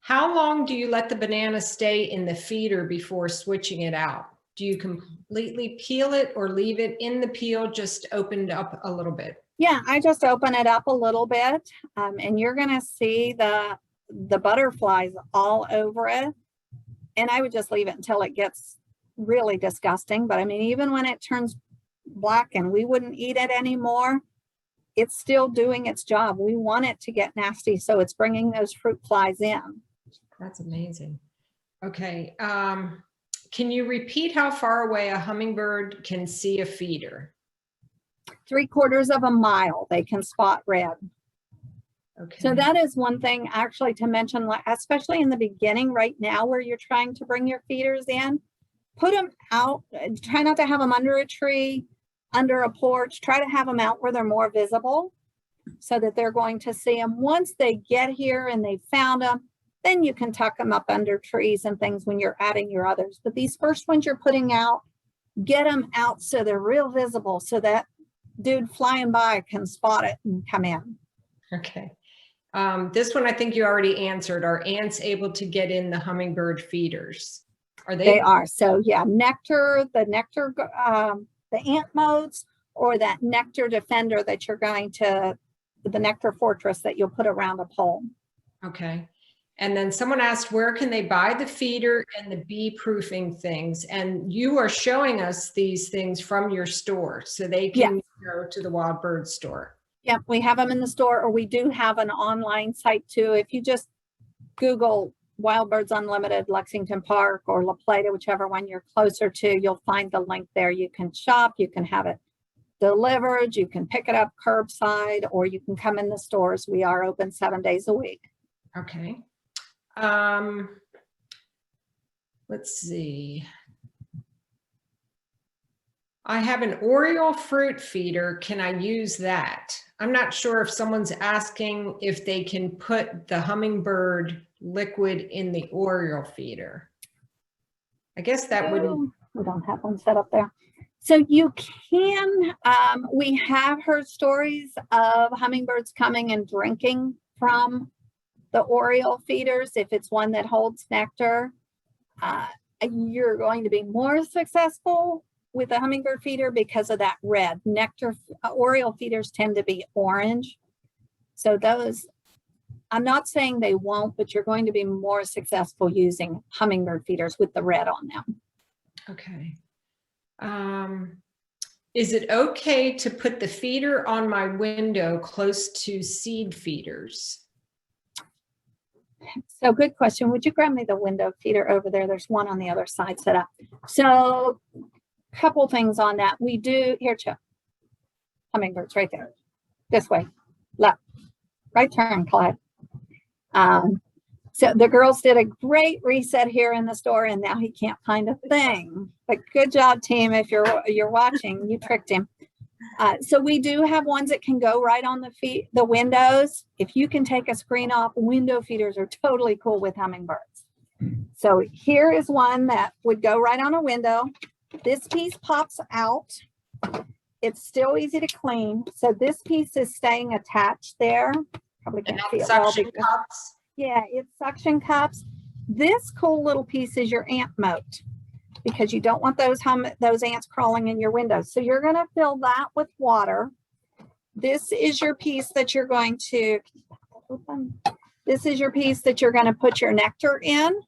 How long do you let the banana stay in the feeder before switching it out? Do you completely peel it or leave it in the peel, just opened up a little bit?
Yeah, I just open it up a little bit, and you're going to see the butterflies all over it. And I would just leave it until it gets really disgusting. But I mean, even when it turns black and we wouldn't eat it anymore, it's still doing its job. We want it to get nasty, so it's bringing those fruit flies in.
That's amazing. Okay. Can you repeat how far away a hummingbird can see a feeder?
3/4 of a mile, they can spot red.
Okay.
So that is one thing actually to mention, especially in the beginning right now where you're trying to bring your feeders in, put them out, try not to have them under a tree, under a porch, try to have them out where they're more visible so that they're going to see them. Once they get here and they found them, then you can tuck them up under trees and things when you're adding your others. But these first ones you're putting out, get them out so they're real visible so that dude flying by can spot it and come in.
Okay. This one I think you already answered. Are ants able to get in the hummingbird feeders? Are they?
They are. So yeah, the ant modes, or that nectar defender that you're going to, the nectar fortress that you'll put around a pole.
Okay. And then someone asked, where can they buy the feeder and the bee proofing things? And you are showing us these things from your store, so they can go to the Wild Bird store.
Yeah, we have them in the store, or we do have an online site too. If you just Google Wild Birds Unlimited, Lexington Park or LaPlata, whichever one you're closer to, you'll find the link there. You can shop, you can have it delivered, you can pick it up curbside, or you can come in the stores. We are open 7 days a week.
Okay. Let's see. I have an Oriole fruit feeder. Can I use that? I'm not sure if someone's asking if they can put the hummingbird liquid in the Oriole feeder. I guess that wouldn't.
We don't have one set up there. So you can, we have heard stories of hummingbirds coming and drinking from the Oriole feeders. If it's one that holds nectar, you're going to be more successful with a hummingbird feeder because of that red nectar. Oriole feeders tend to be orange. So those, I'm not saying they won't, but you're going to be more successful using hummingbird feeders with the red on them.
Okay. Is it okay to put the feeder on my window close to seed feeders?
So good question. Would you grab me the window feeder over there? There's one on the other side set up. So couple things on that. We do here, Chip. Hummingbirds right there. This way. Left. Right turn, Clyde. So the girls did a great reset here in the store, and now he can't find a thing. But good job, team. If you're watching, you tricked him. So we do have ones that can go right on the windows. If you can take a screen off, window feeders are totally cool with hummingbirds. So here is one that would go right on a window. This piece pops out. It's still easy to clean. So this piece is staying attached there. Probably can't see it well because,
cups.
Yeah, it's suction cups. This cool little piece is your ant moat, because you don't want those ants crawling in your windows. So you're going to fill that with water. This is your piece that you're going to put your nectar in.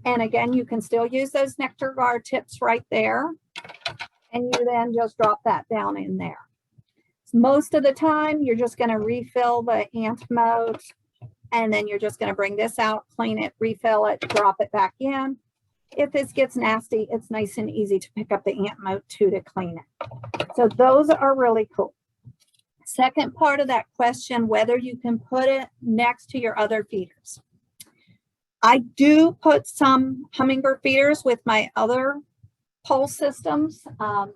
And again, you can still use those nectar guard tips right there. And you then just drop that down in there. Most of the time, you're just going to refill the ant moat. And then you're just going to bring this out, clean it, refill it, drop it back in. If this gets nasty, it's nice and easy to pick up the ant moat too to clean it. So those are really cool. Second part of that question, whether you can put it next to your other feeders. I do put some hummingbird feeders with my other pole systems.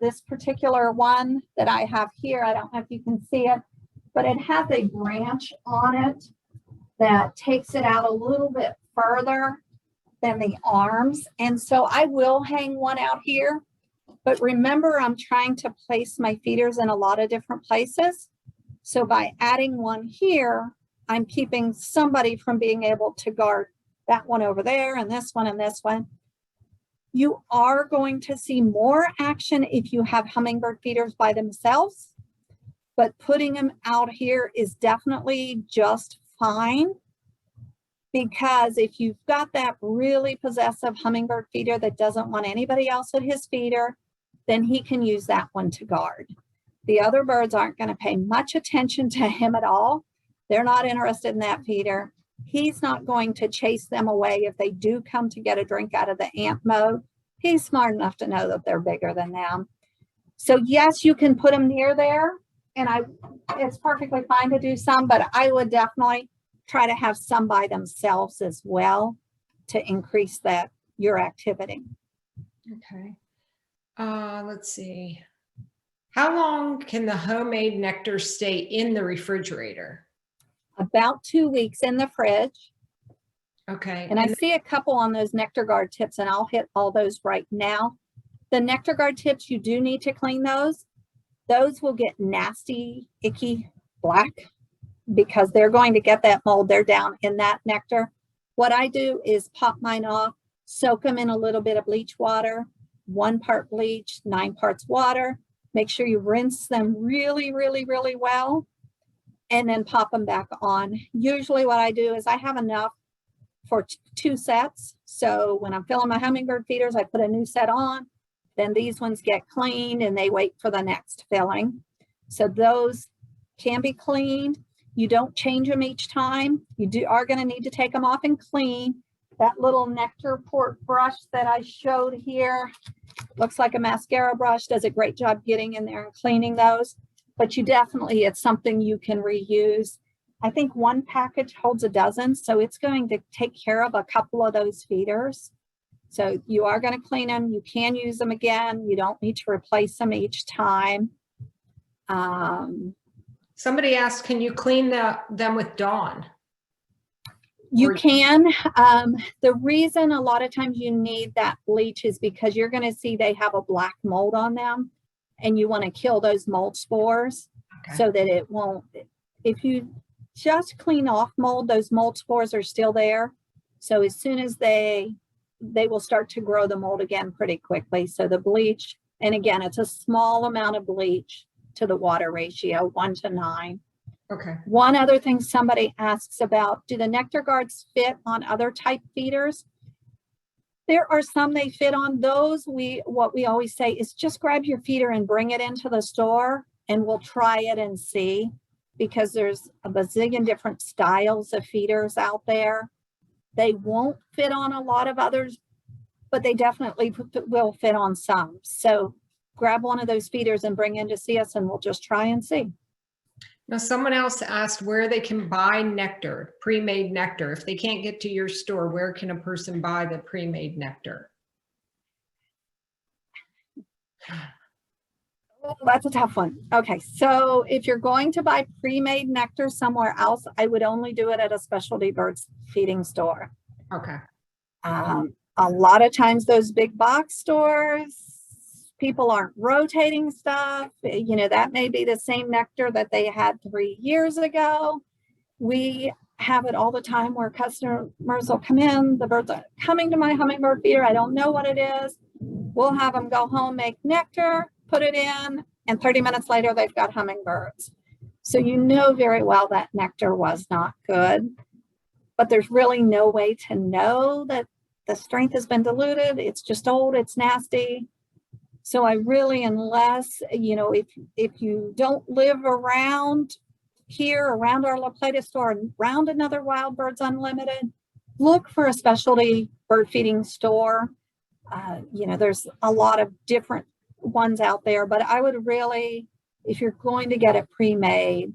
This particular one that I have here, I don't know if you can see it, but it has a branch on it that takes it out a little bit further than the arms. And so I will hang one out here But remember, I'm trying to place my feeders in a lot of different places. So by adding one here, I'm keeping somebody from being able to guard that one over there and this one and this one. You are going to see more action if you have hummingbird feeders by themselves, but putting them out here is definitely just fine. Because if you've got that really possessive hummingbird feeder that doesn't want anybody else at his feeder, then he can use that one to guard. The other birds aren't going to pay much attention to him at all. They're not interested in that feeder. He's not going to chase them away if they do come to get a drink out of the ant mode. He's smart enough to know that they're bigger than them. So yes, you can put them near there, and it's perfectly fine to do some, but I would definitely try to have some by themselves as well to increase your activity.
Okay. Let's see. How long can the homemade nectar stay in the refrigerator?
About 2 weeks in the fridge.
Okay.
And I see a couple on those nectar guard tips, and I'll hit all those right now. The nectar guard tips, you do need to clean those. Those will get nasty, icky, black, because they're going to get that mold. They're down in that nectar. What I do is pop mine off, soak them in a little bit of bleach water, 1 part bleach, 9 parts water. Make sure you rinse them really, really, really well, and then pop them back on. Usually what I do is I have enough for 2 sets. So when I'm filling my hummingbird feeders, I put a new set on, then these ones get cleaned and they wait for the next filling. So those can be cleaned. You don't change them each time. You are going to need to take them off and clean. That little nectar port brush that I showed here looks like a mascara brush, does a great job getting in there and cleaning those. But you definitely, it's something you can reuse. I think 1 package holds a dozen, so it's going to take care of a couple of those feeders. So you are going to clean them. You can use them again. You don't need to replace them each time.
Somebody asked, can you clean them with Dawn?
You can. The reason a lot of times you need that bleach is because you're going to see they have a black mold on them, and you want to kill those mold spores. Okay. So that it won't. If you just clean off mold, those mold spores are still there. So as soon as they will start to grow the mold again pretty quickly. So the bleach, and again, it's a small amount of bleach to the water ratio, 1 to 9.
Okay.
One other thing somebody asks about, do the nectar guards fit on other type feeders? There are some they fit on. Those, what we always say is just grab your feeder and bring it into the store and we'll try it and see, because there's a bazillion different styles of feeders out there. They won't fit on a lot of others, but they definitely will fit on some. So grab one of those feeders and bring in to see us, and we'll just try and see.
Now, someone else asked where they can buy nectar, pre-made nectar. If they can't get to your store, where can a person buy the pre-made nectar?
Oh, that's a tough one. Okay, so if you're going to buy pre-made nectar somewhere else, I would only do it at a specialty bird feeding store.
Okay.
A lot of times those big box stores, people aren't rotating stuff. You know, that may be the same nectar that they had 3 years ago. We have it all the time where customers will come in, the birds are coming to my hummingbird feeder, I don't know what it is. We'll have them go home, make nectar, put it in, and 30 minutes later, they've got hummingbirds. So you know very well that nectar was not good, but there's really no way to know that the strength has been diluted. It's just old, it's nasty. So I really, unless, you know, if you don't live around here, around our LaPlata store, around another Wild Birds Unlimited, look for a specialty bird feeding store. You know, there's a lot of different ones out there, but I would really, if you're going to get it pre-made,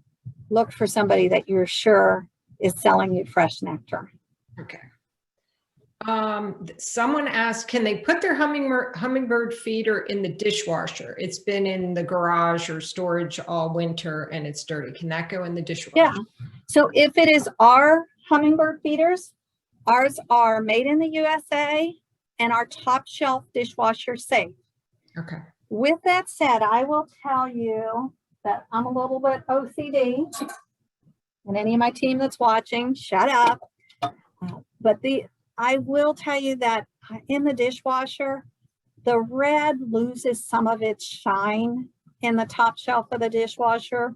look for somebody that you're sure is selling you fresh nectar.
Okay. Someone asked, can they put their hummingbird feeder in the dishwasher? It's been in the garage or storage all winter and it's dirty. Can that go in the dishwasher?
Yeah. So if it is our hummingbird feeders, ours are made in the USA and our top shelf dishwasher safe.
Okay.
With that said, I will tell you that I'm a little bit OCD, and any of my team that's watching, shut up. But I will tell you that in the dishwasher, the red loses some of its shine in the top shelf of the dishwasher.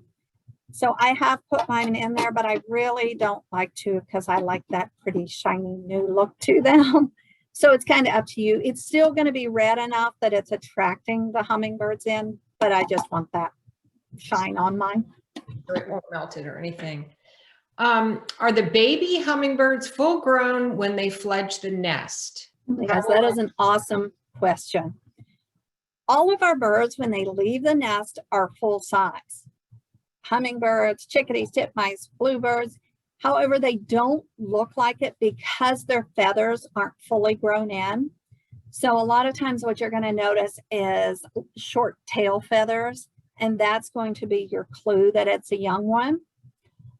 So I have put mine in there, but I really don't like to because I like that pretty shiny new look to them. So it's kind of up to you. It's still going to be red enough that it's attracting the hummingbirds in, but I just want that shine on mine.
It won't melt it or anything. Are the baby hummingbirds full grown when they fledge the nest?
Yes, that is an awesome question. All of our birds, when they leave the nest, are full size. Hummingbirds, chickadees, titmice, bluebirds. However, they don't look like it because their feathers aren't fully grown in. So a lot of times what you're going to notice is short tail feathers, and that's going to be your clue that it's a young one.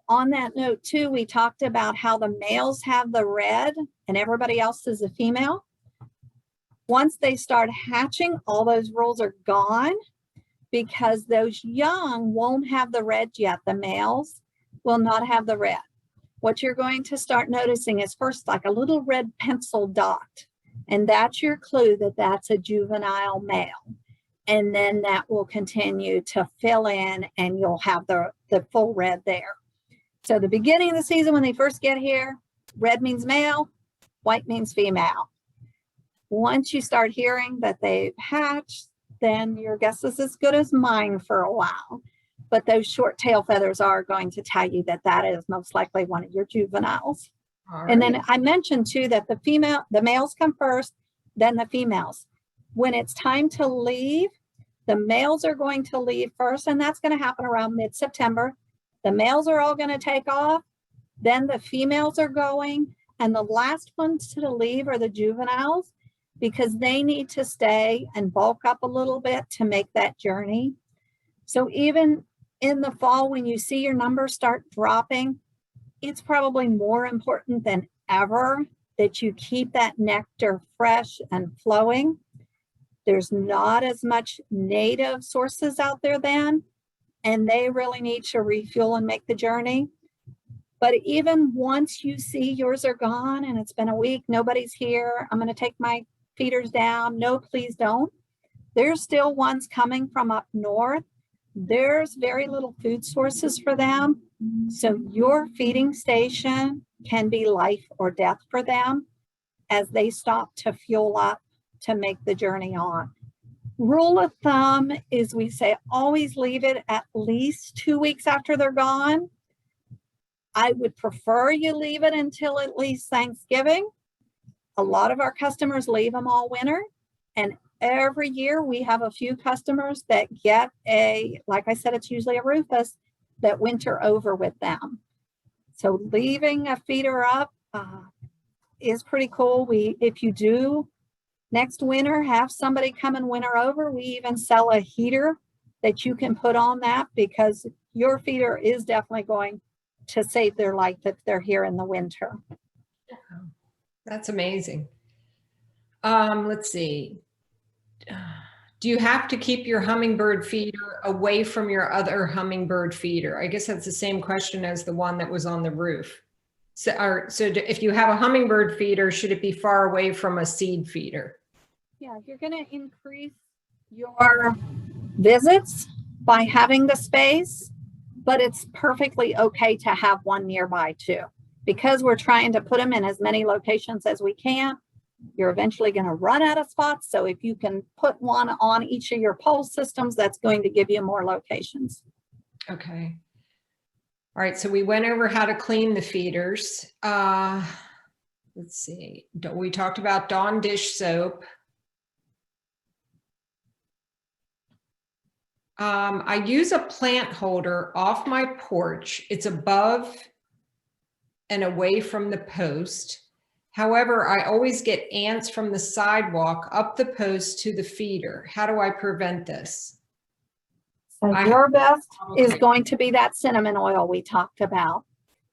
On that note too, we talked about how the males have the red and everybody else is a female. Once they start hatching, all those rules are gone because those young won't have the red yet. The males will not have the red. What you're going to start noticing is first like a little red pencil dot, and that's your clue that that's a juvenile male. And then that will continue to fill in and you'll have the full red there. So the beginning of the season when they first get here, red means male, white means female. Once you start hearing that they've hatched, then your guess is as good as mine for a while. But those short tail feathers are going to tell you that that is most likely one of your juveniles.
All
And
right.
then I mentioned too that the males come first, then the females. When it's time to leave, the males are going to leave first, and that's going to happen around mid-September. The males are all going to take off, then the females are going, and the last ones to leave are the juveniles because they need to stay and bulk up a little bit to make that journey. So even in the fall, when you see your numbers start dropping, it's probably more important than ever that you keep that nectar fresh and flowing. There's not as much native sources out there then, and they really need to refuel and make the journey. But even once you see yours are gone and it's been a week, nobody's here, I'm going to take my feeders down. No, please don't. There's still ones coming from up north. There's very little food sources for them. So your feeding station can be life or death for them as they stop to fuel up to make the journey on. Rule of thumb is we say always leave it at least 2 weeks after they're gone. I would prefer you leave it until at least Thanksgiving. A lot of our customers leave them all winter, and every year we have a few customers that get like I said, it's usually a rufous that winter over with them. So leaving a feeder up is pretty cool. If you do next winter have somebody come and winter over, we even sell a heater that you can put on that because your feeder is definitely going to save their life if they're here in the winter.
That's amazing. Let's see. Do you have to keep your hummingbird feeder away from your other hummingbird feeder? I guess that's the same question as the one that was on the roof. So if you have a hummingbird feeder, should it be far away from a seed feeder?
Yeah, you're going to increase your visits by having the space, but it's perfectly okay to have one nearby too. Because we're trying to put them in as many locations as we can, you're eventually going to run out of spots. So if you can put one on each of your pole systems, that's going to give you more locations.
Okay. All right. So we went over how to clean the feeders. Let's see. We talked about Dawn dish soap. I use a plant holder off my porch. It's above and away from the post. However, I always get ants from the sidewalk up the post to the feeder. How do I prevent this?
So your best is going to be that cinnamon oil we talked about.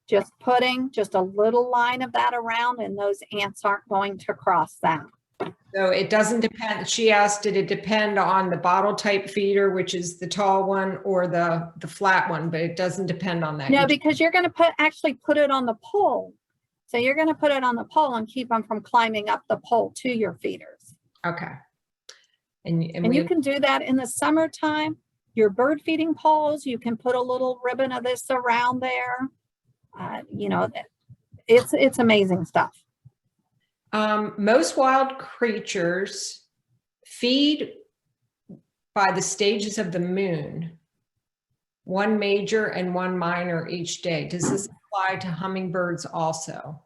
Just putting just a little line of that around and those ants aren't going to cross that.
So it doesn't depend. She asked, did it depend on the bottle type feeder, which is the tall one, or the flat one? But it doesn't depend on that.
No, because you're going to actually put it on the pole. So you're going to put it on the pole and keep them from climbing up the pole to your feeders.
Okay.
And you can do that in the summertime. Your bird feeding poles, you can put a little ribbon of this around there. You know, it's amazing stuff.
Most wild creatures feed by the stages of the moon, one major and one minor each day. Does this apply to hummingbirds also?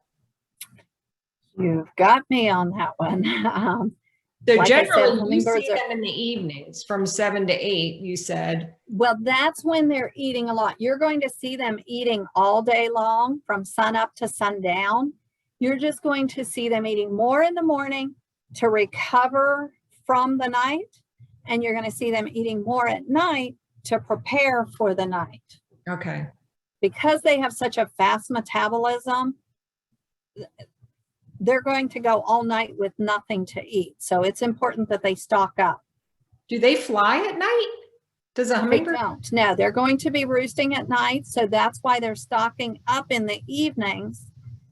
You've got me on that one.
So
like
generally you
said,
see them in the evenings from 7 to 8, you said.
Well, that's when they're eating a lot. You're going to see them eating all day long from sun up to sundown. You're just going to see them eating more in the morning to recover from the night. And you're going to see them eating more at night to prepare for the night.
Okay.
Because they have such a fast metabolism, they're going to go all night with nothing to eat. So it's important that they stock up.
Do they fly at night? Does a hummingbird?
They don't. No, they're going to be roosting at night. So that's why they're stocking up in the evenings,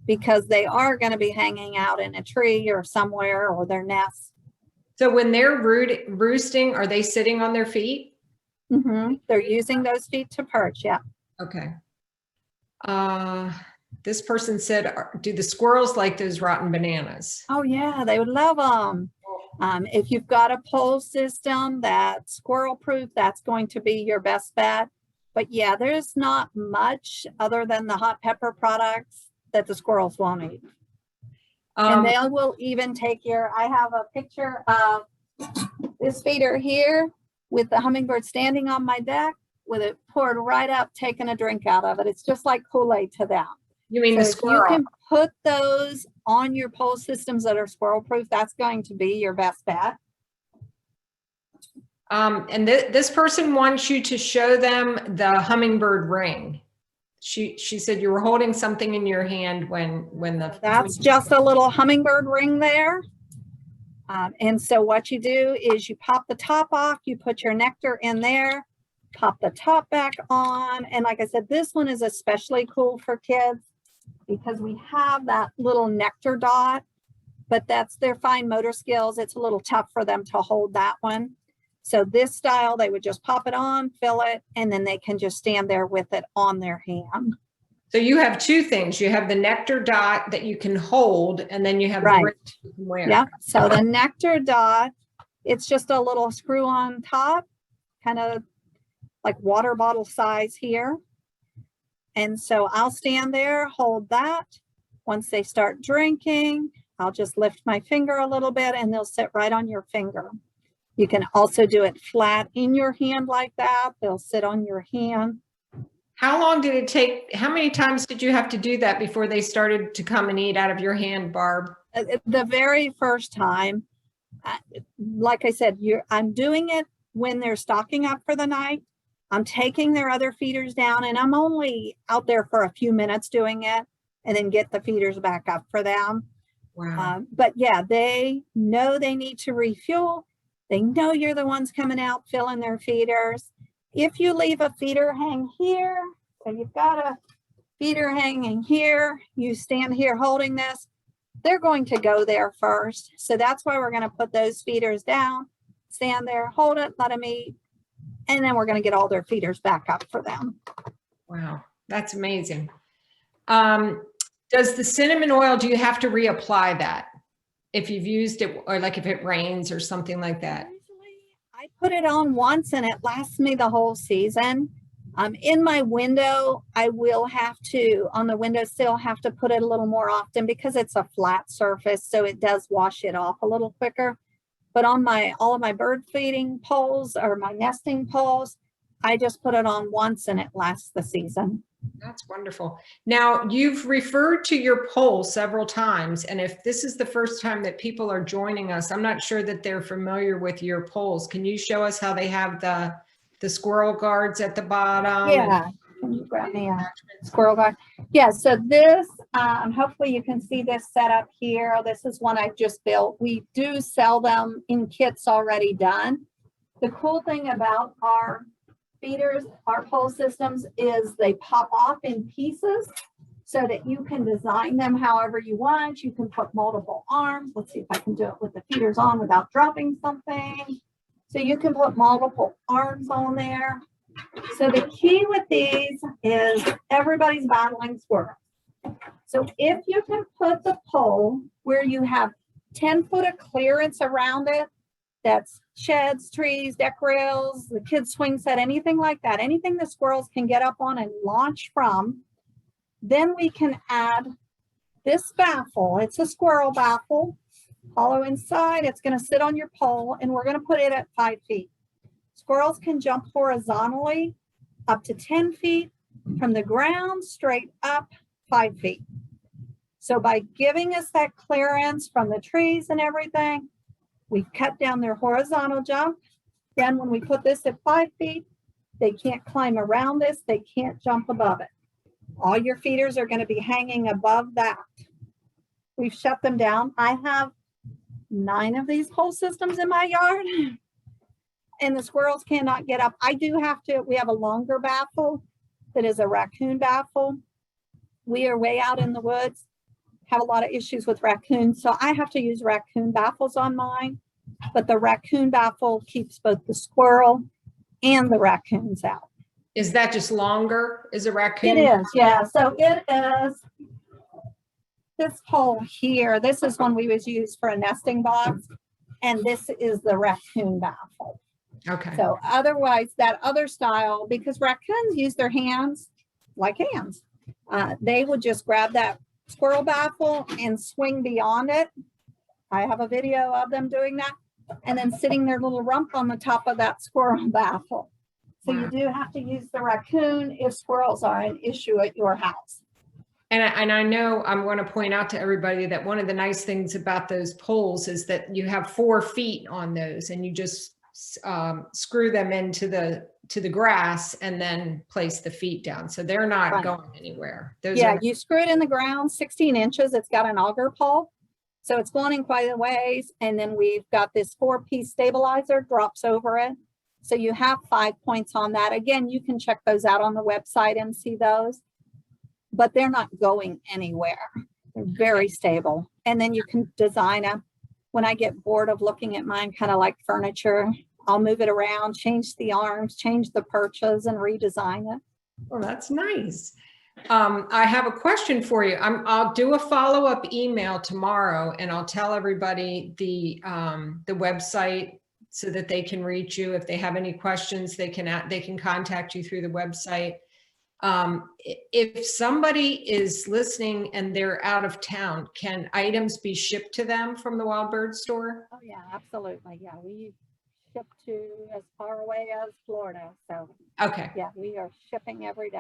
because they are going to be hanging out in a tree or somewhere, or their nests.
So when they're roosting, are they sitting on their feet?
Mm-hmm. They're using those feet to perch. Yeah.
Okay. This person said, do the squirrels like those rotten bananas?
Oh yeah, they would love them. If you've got a pole system that's squirrel proof, that's going to be your best bet. But yeah, there's not much other than the hot pepper products that the squirrels won't eat. And they will even take I have a picture of this feeder here with the hummingbird standing on my deck with it poured right up, taking a drink out of it. It's just like Kool-Aid to them.
You mean
so
the squirrel?
You can put those on your pole systems that are squirrel proof. That's going to be your best bet.
And this person wants you to show them the hummingbird ring. She said you were holding something in your hand when
that's just a little hummingbird ring there. And so what you do is you pop the top off, you put your nectar in there, pop the top back on. And like I said, this one is especially cool for kids because we have that little nectar dot, but that's their fine motor skills. It's a little tough for them to hold that one. So this style, they would just pop it on, fill it, and then they can just stand there with it on their hand.
So you have two things. You have the nectar dot that you can hold, and then you have the ring you can wear.
Yeah. So the nectar dot, it's just a little screw on top, kind of like water bottle size here. And so I'll stand there, hold that. Once they start drinking, I'll just lift my finger a little bit and they'll sit right on your finger. You can also do it flat in your hand like that. They'll sit on your hand.
How long did it take? How many times did you have to do that before they started to come and eat out of your hand, Barb?
The very first time, like I said, I'm doing it when they're stocking up for the night. I'm taking their other feeders down and I'm only out there for a few minutes doing it and then get the feeders back up for them.
Wow.
But yeah, they know they need to refuel. They know you're the ones coming out filling their feeders. If you leave a feeder hang here, so you've got a feeder hanging here, you stand here holding this, they're going to go there first. So that's why we're going to put those feeders down, stand there, hold it, let them eat, and then we're going to get all their feeders back up for them.
Wow, that's amazing. Does the cinnamon oil, do you have to reapply that if you've used it, or like if it rains or something like that?
I put it on once and it lasts me the whole season. In my window, I will have to, on the windowsill, have to put it a little more often because it's a flat surface, so it does wash it off a little quicker. But on all of my bird feeding poles or my nesting poles, I just put it on once and it lasts the season.
That's wonderful. Now, you've referred to your pole several times, and if this is the first time that people are joining us, I'm not sure that they're familiar with your poles. Can you show us how they have the squirrel guards at the bottom?
Yeah. Can you grab me a squirrel guard? Yeah, so this Hopefully you can see this setup here. This is one I just built. We do sell them in kits already done. The cool thing about our feeders, our pole systems, is they pop off in pieces so that you can design them however you want. You can put multiple arms. Let's see if I can do it with the feeders on without dropping something. So you can put multiple arms on there. So the key with these is everybody's battling squirrels. So if you can put the pole where you have 10 foot of clearance around it, that's sheds, trees, deck rails, the kids' swing set, anything like that, anything the squirrels can get up on and launch from, then we can add this baffle. It's a squirrel baffle, hollow inside. It's going to sit on your pole, and we're going to put it at 5 feet. Squirrels can jump horizontally up to 10 feet, from the ground straight up 5 feet. So by giving us that clearance from the trees and everything, we cut down their horizontal jump. Then when we put this at 5 feet, they can't climb around this. They can't jump above it. All your feeders are going to be hanging above that. We've shut them down. I have 9 of these pole systems in my yard, and the squirrels cannot get up. I do have to, we have a longer baffle that is a raccoon baffle. We are way out in the woods, have a lot of issues with raccoons, so I have to use raccoon baffles on mine, but the raccoon baffle keeps both the squirrel and the raccoons out.
Is that just longer? Is a raccoon?
It is, yeah. So it is this pole here. This is one we was used for a nesting box, and this is the raccoon baffle.
Okay.
So otherwise, that other style, because raccoons use their hands like hands, they would just grab that squirrel baffle and swing beyond it. I have a video of them doing that, and then sitting their little rump on the top of that squirrel baffle. So you do have to use the raccoon if squirrels are an issue at your house.
And I know I'm going to point out to everybody that one of the nice things about those poles is that you have 4 feet on those, and you just screw them into the grass and then place the feet down. So they're not going anywhere. Those
you screw it in the ground 16 inches. It's got an auger pole. So it's going in quite a ways. And then we've got this 4-piece stabilizer drops over it. So you have 5 points on that. Again, you can check those out on the website and see those, but they're not going anywhere. They're very stable. And then you can design them. When I get bored of looking at mine, kind of like furniture, I'll move it around, change the arms, change the perches, and redesign it.
Well, that's nice. I have a question for you. I'll do a follow-up email tomorrow, and I'll tell everybody the website so that they can reach you. If they have any questions, they can contact you through the website. If somebody is listening and they're out of town, can items be shipped to them from the Wild Bird store?
Oh yeah, absolutely. Yeah, we ship to as far away as Florida. So
okay.
Yeah, we are shipping every day.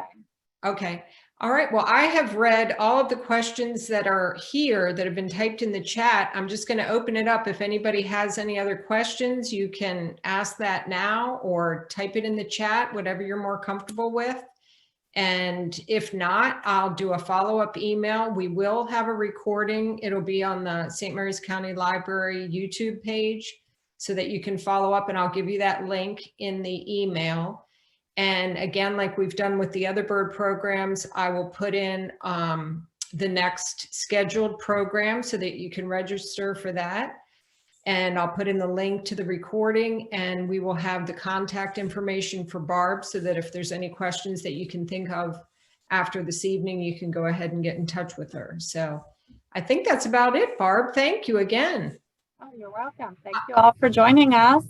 Okay. All right. Well, I have read all of the questions that are here that have been typed in the chat. I'm just going to open it up. If anybody has any other questions, you can ask that now or type it in the chat, whatever you're more comfortable with. And if not, I'll do a follow-up email. We will have a recording. It'll be on the St. Mary's County Library YouTube page so that you can follow up, and I'll give you that link in the email. And again, like we've done with the other bird programs, I will put in the next scheduled program so that you can register for that. And I'll put in the link to the recording, and we will have the contact information for Barb so that if there's any questions that you can think of after this evening, you can go ahead and get in touch with her. So I think that's about it, Barb. Thank you again.
Oh, you're welcome. Thank you all for joining us.